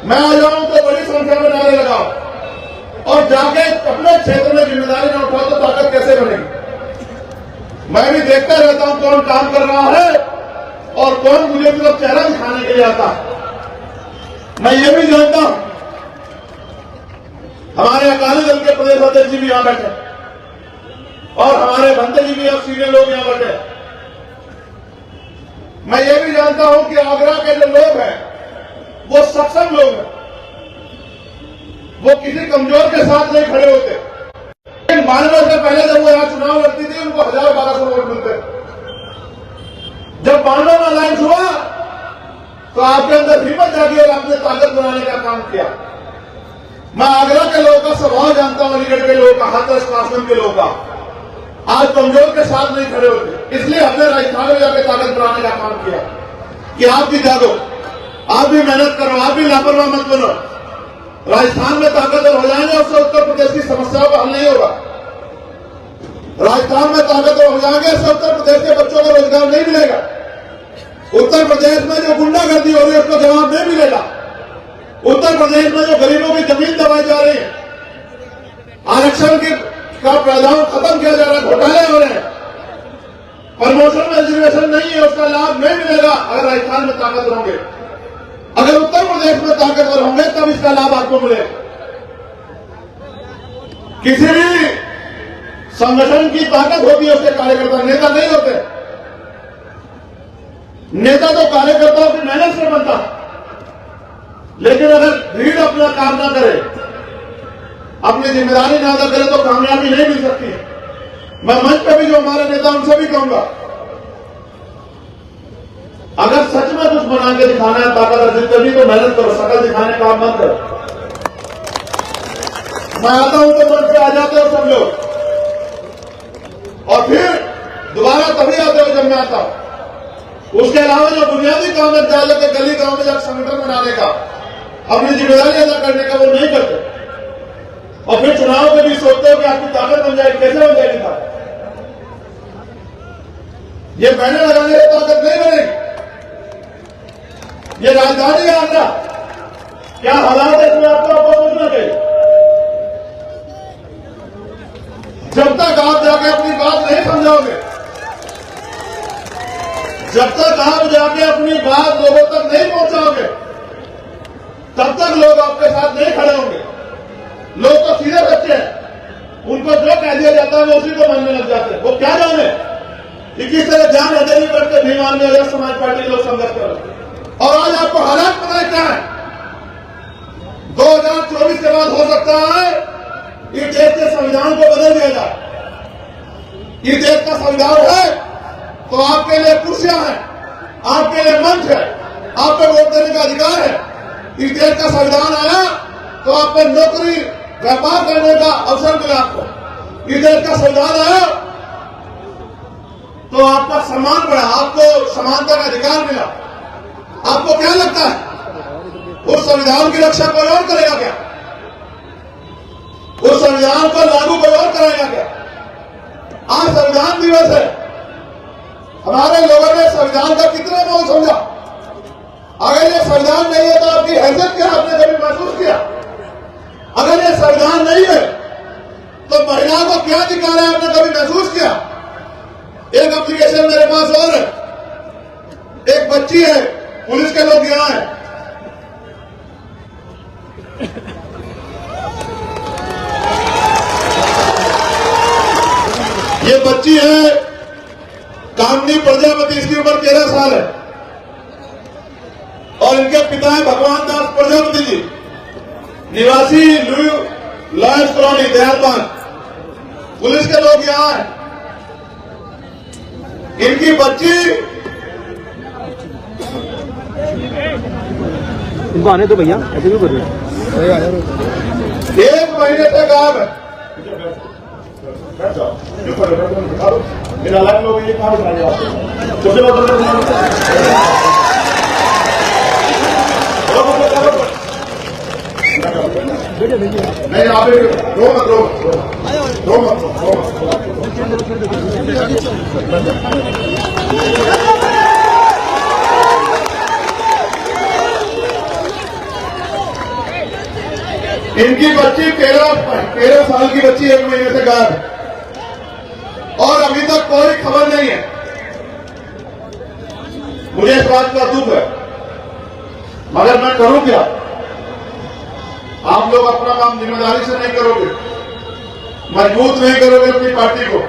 मैं आ जाऊं तो बड़ी संख्या में नारे लगाओ, और जाके अपने क्षेत्र में जिम्मेदारी न उठाओ तो ताकत कैसे बनेगी? मैं भी देखता रहता हूं कौन काम कर रहा है और कौन मुझे सिर्फ चेहरा दिखाने के लिए आता है। मैं ये भी जानता हूं, हमारे अकाली दल के प्रदेश अध्यक्ष जी भी यहां बैठे और हमारे भंते जी भी अब सीनियर लोग यहां बैठे। मैं ये भी जानता हूं कि आगरा के जो लोग हैं वो सक्षम लोग हैं, वो किसी कमजोर के साथ नहीं खड़े होते। 92 से पहले जब वो यहां चुनाव लड़ती थी उनको 1000-1200 वोट मिलते। जब 92 में अलायंस हुआ तो आपके अंदर हिम्मत जागी और आपने ताकत बनाने का काम किया। मैं आगरा के लोगों का स्वभाव जानता हूं, अलीगढ़ के लोगों का, हाथरस कासगंज के लोगों का। आज कमजोर के साथ नहीं खड़े होते, इसलिए हमने राजस्थान में जाकर ताकत बनाने का काम किया कि आप भी जागो, आप भी मेहनत करो, आप भी लापरवाह मत बनो। राजस्थान में ताकतवर हो जाएंगे, उससे उत्तर प्रदेश की समस्याओं का हल नहीं होगा। राजस्थान में ताकतवर हो जाएंगे, उससे उत्तर प्रदेश के बच्चों को रोजगार नहीं मिलेगा। उत्तर प्रदेश में जो गुंडागर्दी हो रही है उसको जवाब नहीं मिलेगा। उत्तर प्रदेश में जो गरीबों की जमीन दबाई जा रही है, आरक्षण का प्रावधान खत्म किया जा रहा है, घोटाले हो रहे हैं, प्रमोशन में रिजर्वेशन नहीं है, उसका लाभ नहीं मिलेगा अगर राजस्थान में ताकतवर होंगे। अगर उत्तर प्रदेश में ताकतवर होंगे तब इसका लाभ आपको मिलेगा। किसी भी संगठन की ताकत होती है उसके कार्यकर्ता, नेता नहीं होते। नेता तो कार्यकर्ताओं की मेहनत से बनता है, लेकिन अगर भीड़ अपना काम ना करे, अपनी जिम्मेदारी ना अदा करे तो कामयाबी नहीं मिल सकती है। मैं मंच पर भी जो हमारे नेता उनसे भी कहूंगा, अगर सच में कुछ बना के दिखाना है, ताकत अर्जित करनी, तो मेहनत करो, शकल दिखाने का काम मत करो। मैं आता हूं तो मंच पे आ जाते हो सब लोग, और फिर दोबारा तभी आते हो जब मैं आता हूं। उसके अलावा जो बुनियादी काम है डाल के गली गांव में जाकर संगठन बनाने का, अपनी जिम्मेदारी अदा करने का, वो नहीं करते। और फिर चुनाव में भी सोचते हो कि आपकी ताकत बन जाएगी। कैसे बन जाएगी ताकत? ये बैनर लगाने से ताकत नहीं बनेगी। ये राजधानी है आगरा, क्या हालात है इसमें आपको सोचना चाहिए। जब तक आप जाके अपनी बात नहीं समझाओगे, जब तक आप जाके अपनी बात लोगों तक नहीं पहुंचाओगे, तब तक लोग आपके साथ नहीं खड़े होंगे। लोग तो सीधे बच्चे हैं, उनको जो कह दिया जाता है वो उसी को मानने लग जाते हैं। वो क्या जाने कि किस तरह जान हथेली करके भीमान में अलग समाज पार्टी लोग संघर्ष कर रहे। और आज आपको हालात पता है क्या है? 2024 के बाद हो सकता है ये देश के संविधान को बदल दिया जाए। ये देश का संविधान है तो आपके लिए कुर्सियां हैं, आपके लिए मंच है, आप पे वोट देने का अधिकार है। इस देश का संविधान आया तो आप पे नौकरी व्यापार करने का अवसर मिला आपको। इस देश का संविधान आया तो आपका सम्मान बढ़ा, आपको समानता का अधिकार मिला। आपको क्या लगता है उस संविधान की रक्षा कोई और करेगा क्या? उस संविधान को लागू कोई और कराएगा क्या? आज संविधान दिवस है, हमारे लोगों ने संविधान का कितने मोल समझा। अगर ये संविधान नहीं है तो आपकी हैसियत क्या आपने कभी महसूस किया? अगर ये संविधान नहीं है तो महिलाओं को क्या अधिकार है आपने कभी महसूस किया? एक एप्लीकेशन मेरे पास और है, एक बच्ची है, पुलिस के लोग यहां हैं, ये बच्ची है कामनी प्रजापति, इसकी उम्र 13 साल है और इनके पिता है भगवान दास प्रजापति जी, निवासी लॉयंस कॉलोनी दयालबाग। पुलिस के लोग यहां हैं, इनकी बच्ची, इनको आने दो भैया, ऐसे क्यों कर रहे हो? एक महीने से गायब है। मेरा लाइफ लोग ये कहाँ बिठाएंगे नहीं, आप रो मत, इनकी बच्ची 13 साल की बच्ची 1 महीने से गायब है और अभी तक कोई खबर नहीं है। मुझे इस बात का दुख है, मगर मैं करूं क्या? आप लोग अपना काम जिम्मेदारी से नहीं करोगे, मजबूत नहीं करोगे अपनी पार्टी को,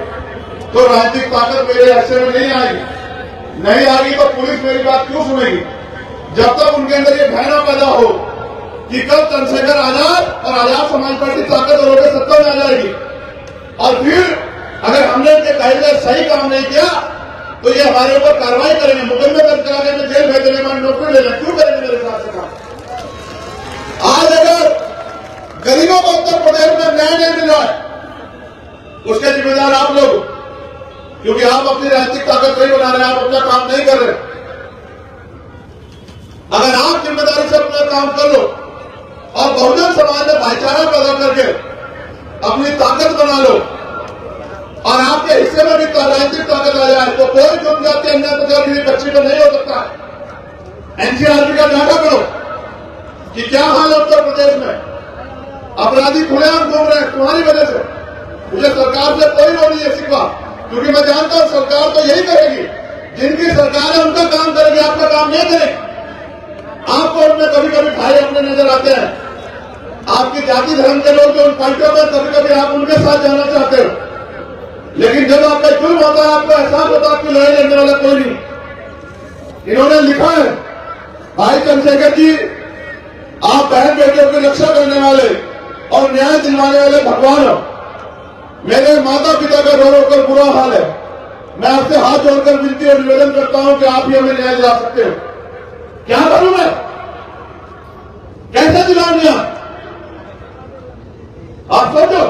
तो राजनीतिक ताकत मेरे हिस्से में नहीं आएगी तो पुलिस मेरी बात क्यों सुनेगी? जब तक उनके अंदर ये भय न पैदा हो कि कल चंद्रशेखर आजाद और आजाद समाज पार्टी ताकत और सत्ता में आ जाएगी और फिर अगर हमने उनके कहे गए सही काम नहीं किया तो ये हमारे ऊपर कार्रवाई करेंगे, मुकदमे दर्ज करा के जेल भेज देंगे, हमारी नौकरी लेना क्यों करेंगे मेरे हिसाब से काम? आज अगर गरीबों को उत्तर प्रदेश में न्याय नहीं मिल रहा है उसके जिम्मेदार आप लोग, क्योंकि आप अपनी राजनीतिक ताकत नहीं बना रहे, आप अपना काम नहीं कर रहे। अगर आप जिम्मेदारी से अपना काम कर लो और बहुजन समाज में भाईचारा पैदा करके अपनी ताकत बना लो और आपके हिस्से में भी राजनीतिक ताकत आ जाए तो कोई जनजाति अन्य प्रकार की बच्ची में नहीं हो सकता है। एनसीआरबी का डाटा करो कि क्या हाल है उत्तर प्रदेश में, अपराधी खुलेआम घूम रहे हैं तुम्हारी वजह से। मुझे सरकार से कोई वो नहीं है शिकवा, क्योंकि मैं जानता हूं सरकार तो यही करेगी, जिनकी सरकार है उनका काम करेगी, आपका काम नहीं करेगी। आपको उनमें कभी कभी भाई अपने नजर आते हैं, आपकी जाति धर्म के लोग जो उन पार्टियों में कभी कभी आप उनके साथ जाना चाहते हो, लेकिन जब आपका जुल्म होता है आपको एहसास होता है आपकी लड़ाई लड़ने वाला कोई नहीं। इन्होंने लिखा है भाई चंद्रशेखर जी, आप बहन बेटियों की रक्षा करने वाले और न्याय दिलवाने वाले भगवान हो। मेरे माता पिता का रो रो कर बुरा हाल है, मैं आपसे हाथ जोड़कर विनती और निवेदन करता हूं कि आप ही हमें न्याय दिला सकते हो। क्या करूं मैं, कैसे दिलाऊं न्याय? आप सोचो,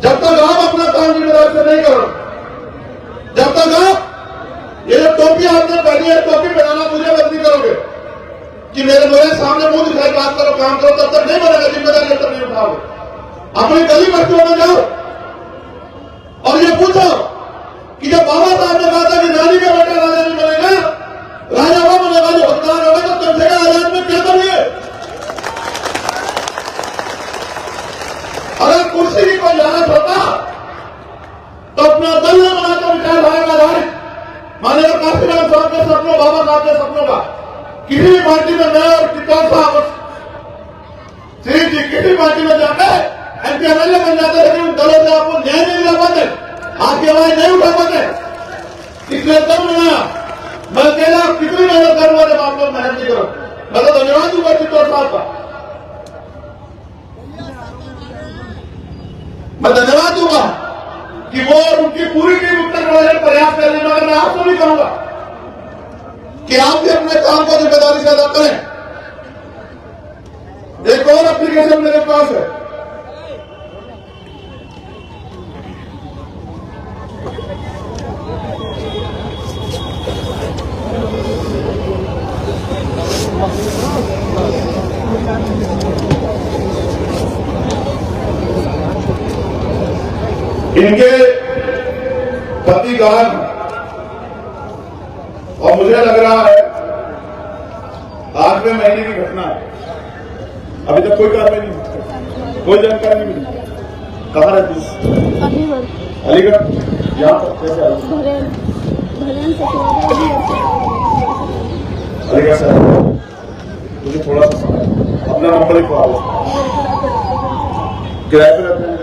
जब तक आप अपना काम जिम्मेदारी से नहीं करो, जब तक आप ये जो टोपी आपने पहनी है टोपी पहनाना मुझे मत नहीं करोगे कि मेरे सामने मुंह दिखाई बात करो काम करो, तब तक नहीं बनेगा, जिम्मेदारी जब तक नहीं उठाओगे। अपनी गली बस्तियों में जाओ और ये पूछो कि जब बाबा साहब ने कहा था कि रानी का बेटा राजा नहीं बनेगा, राजा वो बनेगा जो हकदार होगा, तो चंद्रशेखर आजाद में क्या करिए? अगर कुर्सी की कोई लालच होता तो अपना दल न बनाकर विचार भाई आधारित मानेगा काशीराम साहब के सपनों, बाबा साहब के सपनों का किसी भी पार्टी में मैं और टिप्पण साहब श्री जी किसी पार्टी में जाकर एमपी एमएलए बन जाते, लेकिन उन दलों से आपको न्याय नहीं मिला पाते, आपकी आवाज नहीं उठा पाते, इसलिए तब बनाया। मैं अकेला कितनी मेहनत करूंगा जब आप लोग मेहनत नहीं करो। मैं तो धन्यवाद दूंगा टिप्पण साहब का, मैं धन्यवाद दूंगा कि वो और उनकी पूरी टीम उत्तर प्रदेश में प्रयास कर रही है, मगर मैं आपको भी कहूंगा कि आप भी अपने काम को जिम्मेदारी से अदा करें। एक और एप्लीकेशन मेरे पास है, इनके पति गायब और मुझे लग रहा है 8वें महीने की घटना है, अभी तक कोई कार्रवाई नहीं, कोई जानकारी नहीं मिली। कहाँ रहती है? अलीगढ़। यहाँ पर कैसे अलीगढ़ से मुझे थोड़ा सा समय अपना नंबर ही खोल किराए पे रहते हैं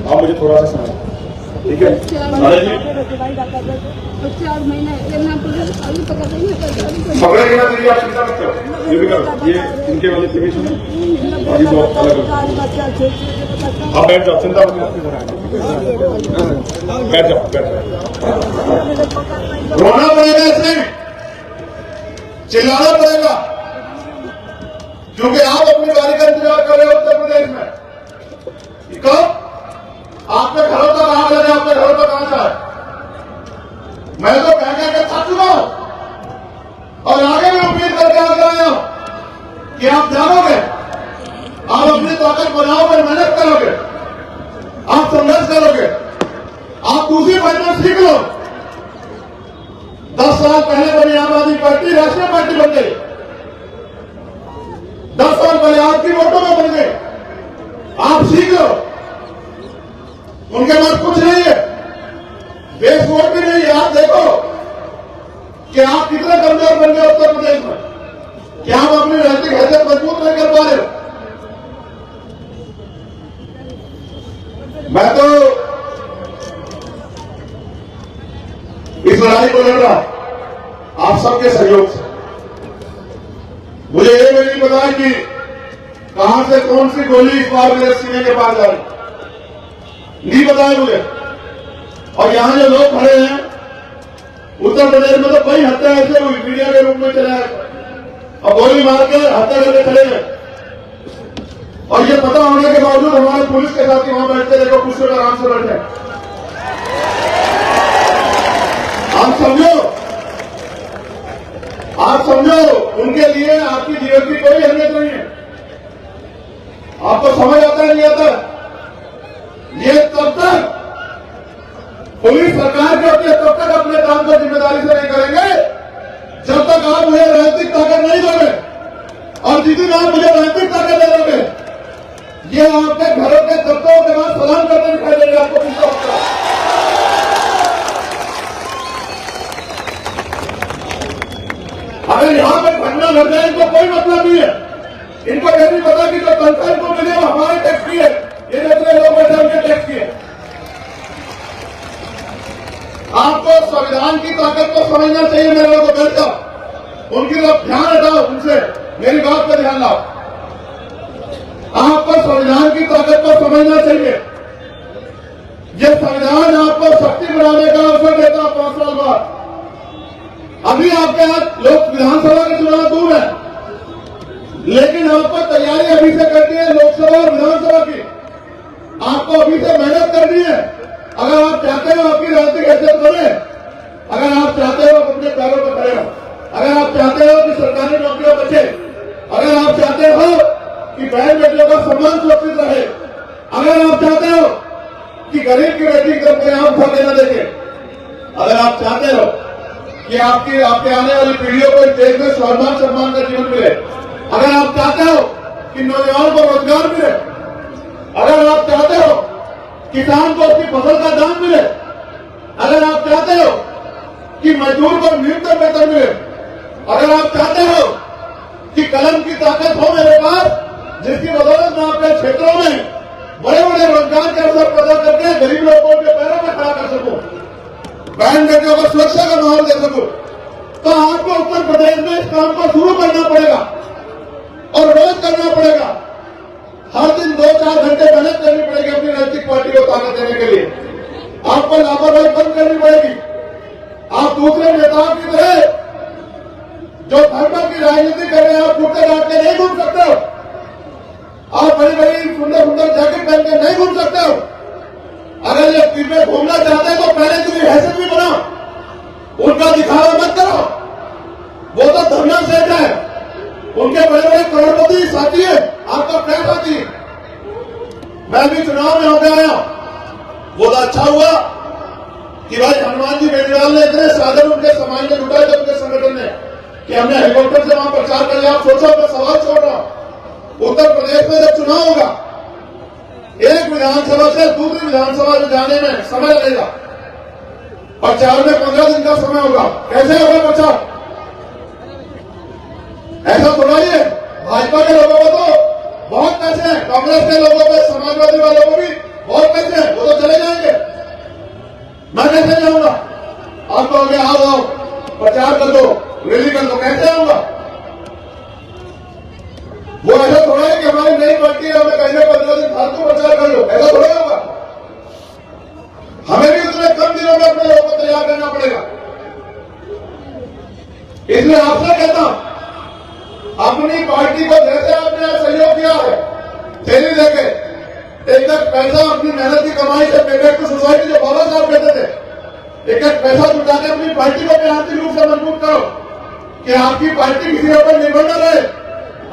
आप, मुझे थोड़ा सा समय, ठीक है? 4 महीने पकड़े के बाद आप चिंता मत करो, ये भी करो, ये इनके वाले एप्लीकेशन है और ये बहुत अलग आप बैठ जाओ, चिंता मत बैठ जाओ, रोना पड़ेगा, इसमें चिल्लाना पड़ेगा, क्योंकि आप अपनी बारी का इंतजार कर रहे हो उत्तर प्रदेश में। कब आपके घरों तक आग लगे, आपके घरों तक आ जाए। मैं तो कह के थक चुका हूं और आगे भी उम्मीद करके आगे आया हूं कि आप जाओगे, आप अपनी ताकत बनाओगे, मेहनत करोगे, आप संघर्ष करोगे, आप दूसरी पार्टी सीख लो। 10 साल पहले बनी आम आदमी पार्टी राष्ट्रीय पार्टी बन गई, 10 साल पहले आपकी वोटों में बन गई। आप सीख लो, उनके पास कुछ नहीं है, बेस वोट भी नहीं है। आप देखो कि आप कितने कमजोर बन गए उत्तर प्रदेश में, क्या आप अपनी राजनीतिक हैसियत मजबूत नहीं कर पा रहे हो। मैं तो इस लड़ाई को लड़ रहा आप सबके सहयोग से। मुझे ये भी नहीं पता कि कहां से कौन सी गोली इस बार मेरे सीने के पास जा रही, नहीं पता है मुझे। और यहां जो लोग खड़े हैं उत्तर प्रदेश में, तो कई हत्या ऐसे हुई मीडिया के रूप में चला है और गोली मार के हत्या करके खड़े हैं। और ये पता होने के बावजूद हमारे पुलिस के साथ वहां बैठते, देखो कुछ लोग आराम से बैठे। आप समझो उनके लिए आपकी जीवन की कोई अहमियत नहीं है। आपको समझ आता है नहीं आता, ये तब तक पुलिस सरकार के होती है, तब तक अपने काम को जिम्मेदारी से नहीं करेंगे जब तक आप मुझे राजनीतिक ताकत नहीं दोगे। और जिस दिन आप मुझे राजनीतिक ताकत दे दोगे, ये आपके घरों के दफ्तरों के बाद सलाम करते दिखाई देंगे आपको किसका होता है। अगर यहां पर घटना घट जाए इनको कोई मतलब नहीं है। इनको यह नहीं पता कि जो तनख्वाह को मिले वो हमारे टैक्स की है, ये जितने लोग बैठे उनके टैक्स की है। आपको संविधान की ताकत को समझना चाहिए। मेरे लोगों को बैठ जाओ, उनकी तरफ ध्यान हटाओ, उनसे मेरी बात पर ध्यान लाओ। आपको संविधान की ताकत को समझना चाहिए। यह संविधान आपको शक्ति बनाने का अवसर देता 5 साल बाद। अभी आपके हाथ लोग विधानसभा के चुनाव दूर है, लेकिन आपको तैयारी अभी से करनी है लोकसभा और विधानसभा की। आपको अभी से मेहनत करनी है। अगर आप चाहते हो आपकी राजनीतिक हैसियत बने, अगर आप चाहते हो अपने पैरों पर खड़े हो, अगर आप चाहते हो कि सरकारी नौकरियां बचे, अगर आप चाहते हो कि बहन बेटियों का सम्मान सुरक्षित रहे, अगर आप चाहते हो कि गरीब की बेटी की तरफ कोई आम उठा के न देखे, अगर आप चाहते हो कि आपके आने वाली पीढ़ियों को इस देश में स्वाभिमान सम्मान का जीवन मिले, अगर आप चाहते हो कि नौजवानों को रोजगार मिले, अगर आप चाहते हो किसान को उसकी फसल का दाम मिले, अगर आप चाहते हो कि मजदूर को न्यूनतम वेतन मिले, अगर आप चाहते हो कि कलम की ताकत हो मेरे पास, जिसकी बदौलत मैं अपने क्षेत्रों में बड़े बड़े रोजगार के अवसर पैदा करके गरीब लोगों के पैरों में खड़ा कर सकूं, बहन बेटियों को सुरक्षा का माहौल दे सकूं, तो आपको उत्तर प्रदेश में इस काम को शुरू करना पड़ेगा और रोज करना पड़ेगा। हर दिन 2-4 घंटे मेहनत करनी पड़ेगी अपनी राजनीतिक पार्टी को ताकत देने के लिए। आपको लापरवाही बंद करनी पड़ेगी। आप दूसरे नेताओं की तरह जो धर्म की राजनीति कर रहे हैं, आप कुर्ते डाल के नहीं घूम सकते हो, आप बड़ी बड़ी सुंदर सुंदर जैकेट पहन के नहीं घूम सकते हो। अगर ये फिल्में घूमना चाहते हैं तो पहले तुम्हें हैसियत भी बनाओ, उनका दिखावा मत करो। वो तो धरना सेठ है, उनके बड़े बड़े करोड़पति साथी है, आपका क्या साथी। मैं भी चुनाव में होकर आया, वो तो अच्छा हुआ कि भाई हनुमान जी बेनीवाल ने इतने साधन उनके समाज में जुटाए थे, उनके संगठन ने, कि हमने हेलीकॉप्टर से वहां प्रचार कर लिया। आप सोचो, मैं सवाल छोड़ रहा हूं, उत्तर प्रदेश में जब चुनाव होगा, एक विधानसभा से दूसरी विधानसभा में जाने में समय लगेगा, प्रचार में 15 दिन का समय होगा। कैसे होगा प्रचार? ऐसा थोड़ा ही है। भाजपा के लोगों को तो बहुत पैसे हैं, कांग्रेस के लोगों को, समाजवादी वालों को भी बहुत पैसे हैं, वो तो चले जाएंगे, मैं कैसे जाऊंगा? आप कहोगे आओ प्रचार कर दो, रैली कर दो, कैसे आऊंगा? वो ऐसा थोड़ा है कि हमारी नई पार्टी है, हमें कहीं 15 दिन फालतू प्रचार कर लो, ऐसा थोड़ा होगा। हमें भी उतने कम दिनों में अपने लोगों को तैयार करना पड़ेगा। इसलिए आपसे कहता हूं, अपनी पार्टी को जैसे आपने एक पैसा अपनी मेहनत की कमाई से पे बैक टू सोसाइटी जो बाबा साहब कहते थे, एक एक पैसा जुटा के अपनी पार्टी को भी आर्थिक रूप से मजबूत करो कि आपकी पार्टी किसी के ऊपर निर्भर न रहे,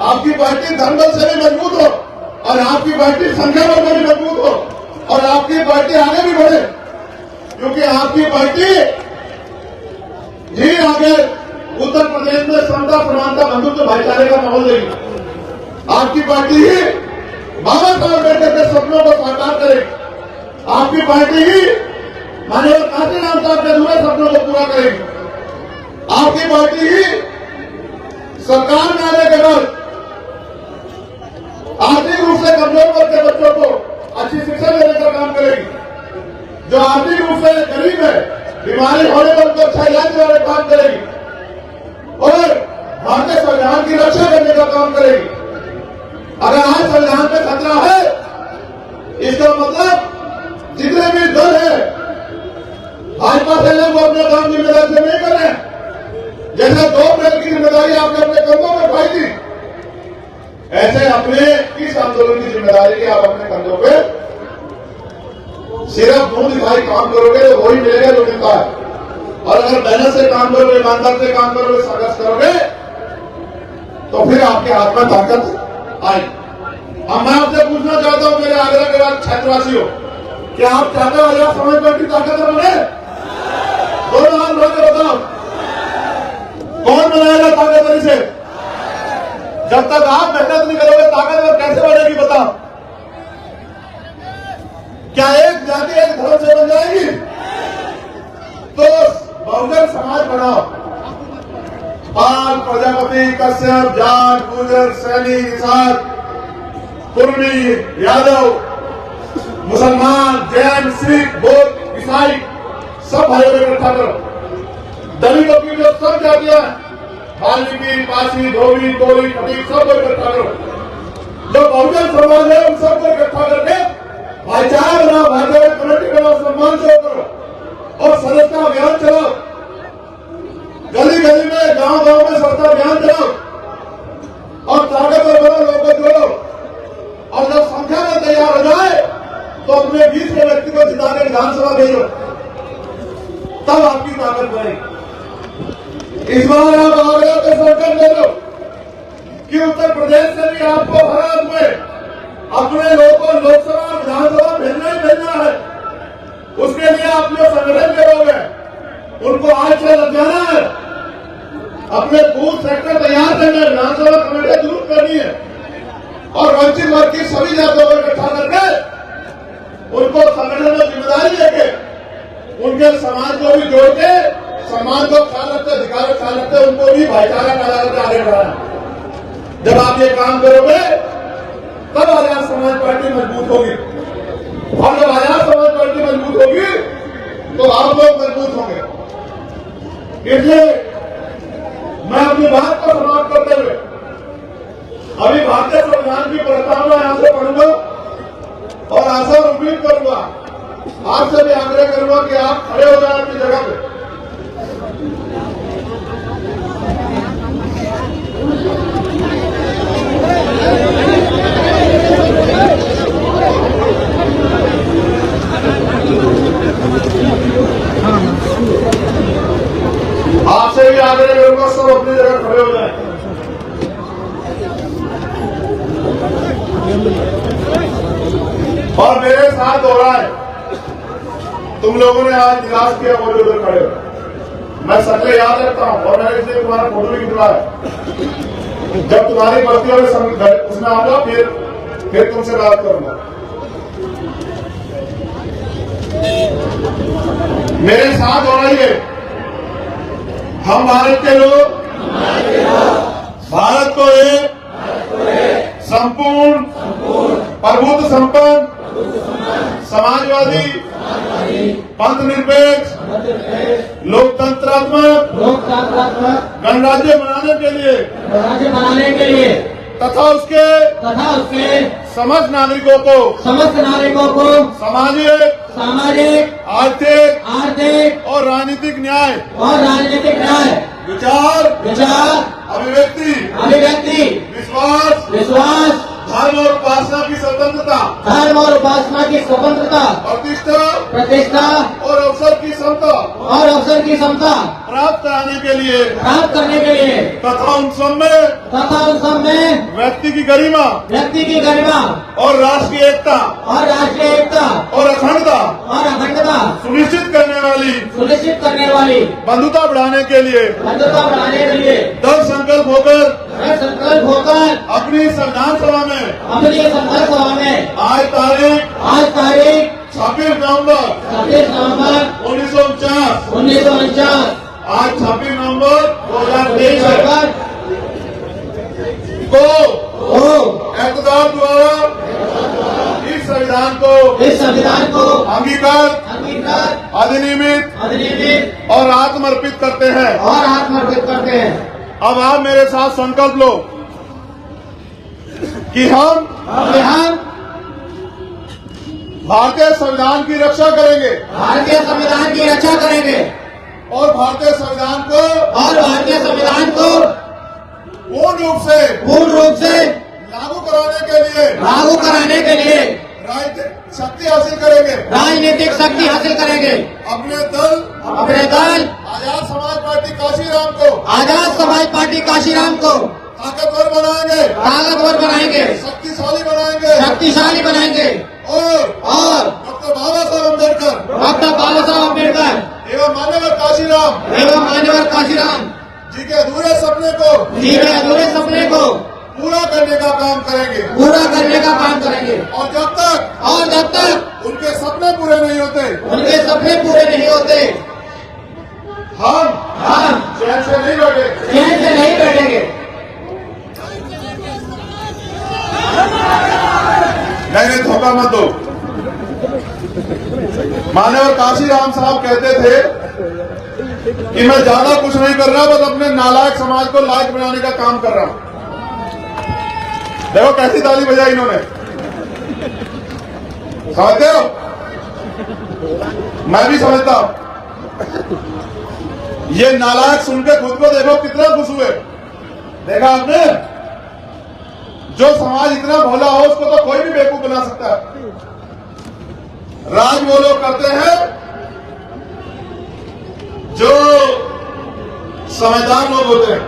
आपकी पार्टी धर्मबल से भी मजबूत हो और आपकी पार्टी संख्या बल में भी मजबूत हो और आपकी पार्टी आगे भी बढ़े, क्योंकि आपकी पार्टी ही आगे उत्तर प्रदेश में समता समानता बंधुत्व भाईचारे का माहौल देगी। आपकी पार्टी ही बाबा साहब अम्बेडकर के सपनों को साकार करेगी। आपकी पार्टी ही माननीय काशीराम साहब के अधूरे सपनों को पूरा करेगी। आपकी पार्टी ही सरकार में आने के बाद आर्थिक रूप से कमजोर वर्ग के बच्चों को अच्छी शिक्षा देने का काम करेगी। जो आर्थिक रूप से गरीब है, बीमारी होने पर उनको अच्छा इलाज देने का काम करेगी और भारतीय संविधान की रक्षा करने का काम करेगी। अगर आज संविधान पे खतरा है, इसका मतलब जितने भी दल है भाजपा से वो अपने काम जिम्मेदारी से नहीं करें। जैसे 2 अप्रैल की जिम्मेदारी आपने अपने कंधों में उठाई थी, ऐसे अपने इस आंदोलन की जिम्मेदारी की आप अपने कंधों पे सिर्फ मुंह दिखाई काम करोगे तो वही मिलेगा जो मिलता है। और अगर मेहनत से काम करोगे, ईमानदार से काम करोगे, संघर्ष करोगे तो फिर आपके हाथ में ताकत आई। अब मैं आपसे पूछना चाहता हूं मेरे आगरा के बाद क्षेत्रवासियों, क्या आप चाहते हो आजाद समाजवादी ताकतवर बने? दोनों हाथ उठा के बताओ, कौन बनाएगा ताकतवर से? जब तक आप मेहनत नहीं करोगे ताकतवर कैसे बनेगी बताओ? क्या एक जाति एक धर्म से बन जाएगी? तो बहुजन समाज बनाओ। पाल, प्रजापति, कश्यप, जाट, गुर्जर, सैनी, निषाद, कुर्मी, यादव, मुसलमान, जैन, सिख, बौद्ध, ईसाई सब भाइयों को इकट्ठा करो। दलितों की जो सब जातियां, वाल्मीकि, पासी, धोबी, कोली, खटीक सबको इकट्ठा करो। जो बहुजन समाज है उन सबको इकट्ठा करके भाईचारा बनाओ, भाईचारा कमेटी बनाओ, सम्मान से करो और सदस्यता अभियान चलाओ। गली गली में, गांव गांव में सदस्यता अभियान चलाओ और ताकतवर बनो, लोगों को जोड़ो। और जब संख्या में तैयार हो जाए तो अपने 20 के व्यक्ति को जिता के विधानसभा भेजो, तब आपकी ताकत बढ़ेगी। इस बार आप आगरा को संकल्प ले लो कि उत्तर प्रदेश से भी आपको हर हाथ में अपने लोगों को लोकसभा विधानसभा भेजना ही भेजना है। उसके लिए आप जो संगठन करोगे उनको आज से लग जाना है, अपने बूथ सेक्टर तैयार करना है, विधानसभा कमेटी दूर करनी है और वंचित वर्ग की सभी जातियों को इकट्ठा करके उनको संगठन में जिम्मेदारी देके उनके समाज को भी जोड़ के सम्मान को ख्याल रखते, अधिकार का ख्याल रखते, उनको भी भाईचारा पैदा करके आगे बढ़ाना। जब आप ये काम करोगे तब आजाद समाज पार्टी मजबूत होगी और जब आजाद समाज पार्टी मजबूत होगी तो आप लोग मजबूत होंगे। इसलिए मैं अपनी बात को समाप्त करते हुए अभी भारतीय संविधान की प्रस्तावना यहां से पढ़ूंगा और आशा और उम्मीद करूंगा, आपसे भी आग्रह करूंगा कि आप खड़े हो जाए अपनी जगह पे। आपसे भी आग्रह करूंगा, सब अपनी जगह खड़े हो जाए। और मेरे साथ हो रहा है, तुम लोगों ने आज निराश किया, वो जो उधर खड़े हो। मैं शक्लें याद रखता हूं और मैंने इसलिए तुम्हारा फोटो भी खिंचवाया है। जब तुम्हारी बस्तियों में उसमें आऊंगा फिर तुमसे बात करूंगा। मेरे साथ हो रही है, हम भारत के लोग भारत को एक संपूर्ण प्रभुत्व संपन्न समाजवादी पंथ निरपेक्ष लोकतंत्रात्मक गणराज्य बनाने के लिए तथा उसके समस्त नागरिकों को सामाजिक आर्थिक और राजनीतिक न्याय विचार अभिव्यक्ति विश्वास धर्म और उपासना की स्वतंत्रता, धर्म और उपासना की स्वतंत्रता, प्रतिष्ठा और अवसर की समता प्राप्त करने के लिए तथा उन सब में व्यक्ति की गरिमा और राष्ट्रीय एकता और अखंडता सुनिश्चित करने वाली बंधुता बढ़ाने के लिए दृढ़ संकल्प होकर अपनी संविधान सभा में आज तारीख 26 नवंबर 1949 आज 26 नवंबर 2023 को इक़्तिदार द्वारा इस संविधान को अंगीकार अधिनियमित और आत्मर्पित करते हैं। अब आप मेरे साथ संकल्प लो कि हम भारतीय संविधान की रक्षा करेंगे और भारतीय संविधान को पूर्ण रूप से लागू कराने के लिए राजनीतिक शक्ति हासिल करेंगे। अपने दल आजाद समाज पार्टी काशीराम को ताकतवर बनाएंगे, शक्तिशाली बनाएंगे और डॉक्टर बाबा साहब अम्बेडकर एवं मान्यवर काशीराम जी के अधूरे सपने को पूरा करने का काम करेंगे। और जब तक उनके सपने पूरे नहीं होते हम चैन से नहीं बैठेंगे। नहीं, धोखा मत दो। मान्यवर काशीराम साहब कहते थे कि मैं ज्यादा कुछ नहीं कर रहा, बस अपने नालायक समाज को लायक बनाने का काम कर रहा हूं। देखो कैसी ताली बजाई इन्होंने, समझते हो? मैं भी समझता हूं। ये नालायक सुनकर खुद को देखो कितना खुश हुए। देखा आपने, जो समाज इतना भोला हो उसको तो कोई भी बेवकूफ बना सकता है। राज वो लोग करते हैं जो समझदार लोग होते हैं,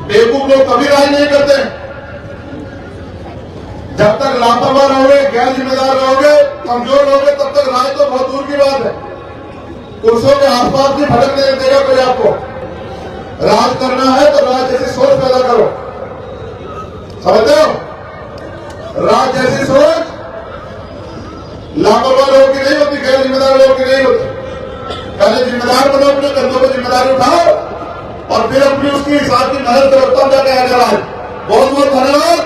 बेवकूफ लोग कभी राज नहीं करते। जब तक लापरवाह रहोगे, गैर जिम्मेदार रहोगे, कमजोर रहोगे, तब तक राज तो बहुत दूर की बात है। कुर्सियों के आसपास भी भटकने देगा कोई आपको। राज करना है तो राज जैसी सोच पैदा करो, समझते हो? राज जैसी सोच लापरवाह लोगों की नहीं होती, गैर जिम्मेदार लोगों की नहीं होती। पहले जिम्मेदार बनो, अपने कंधों पर जिम्मेदारी उठाओ और फिर अपनी उसकी हिसाब की नजर से रखता जाके आगे। बहुत बहुत धन्यवाद।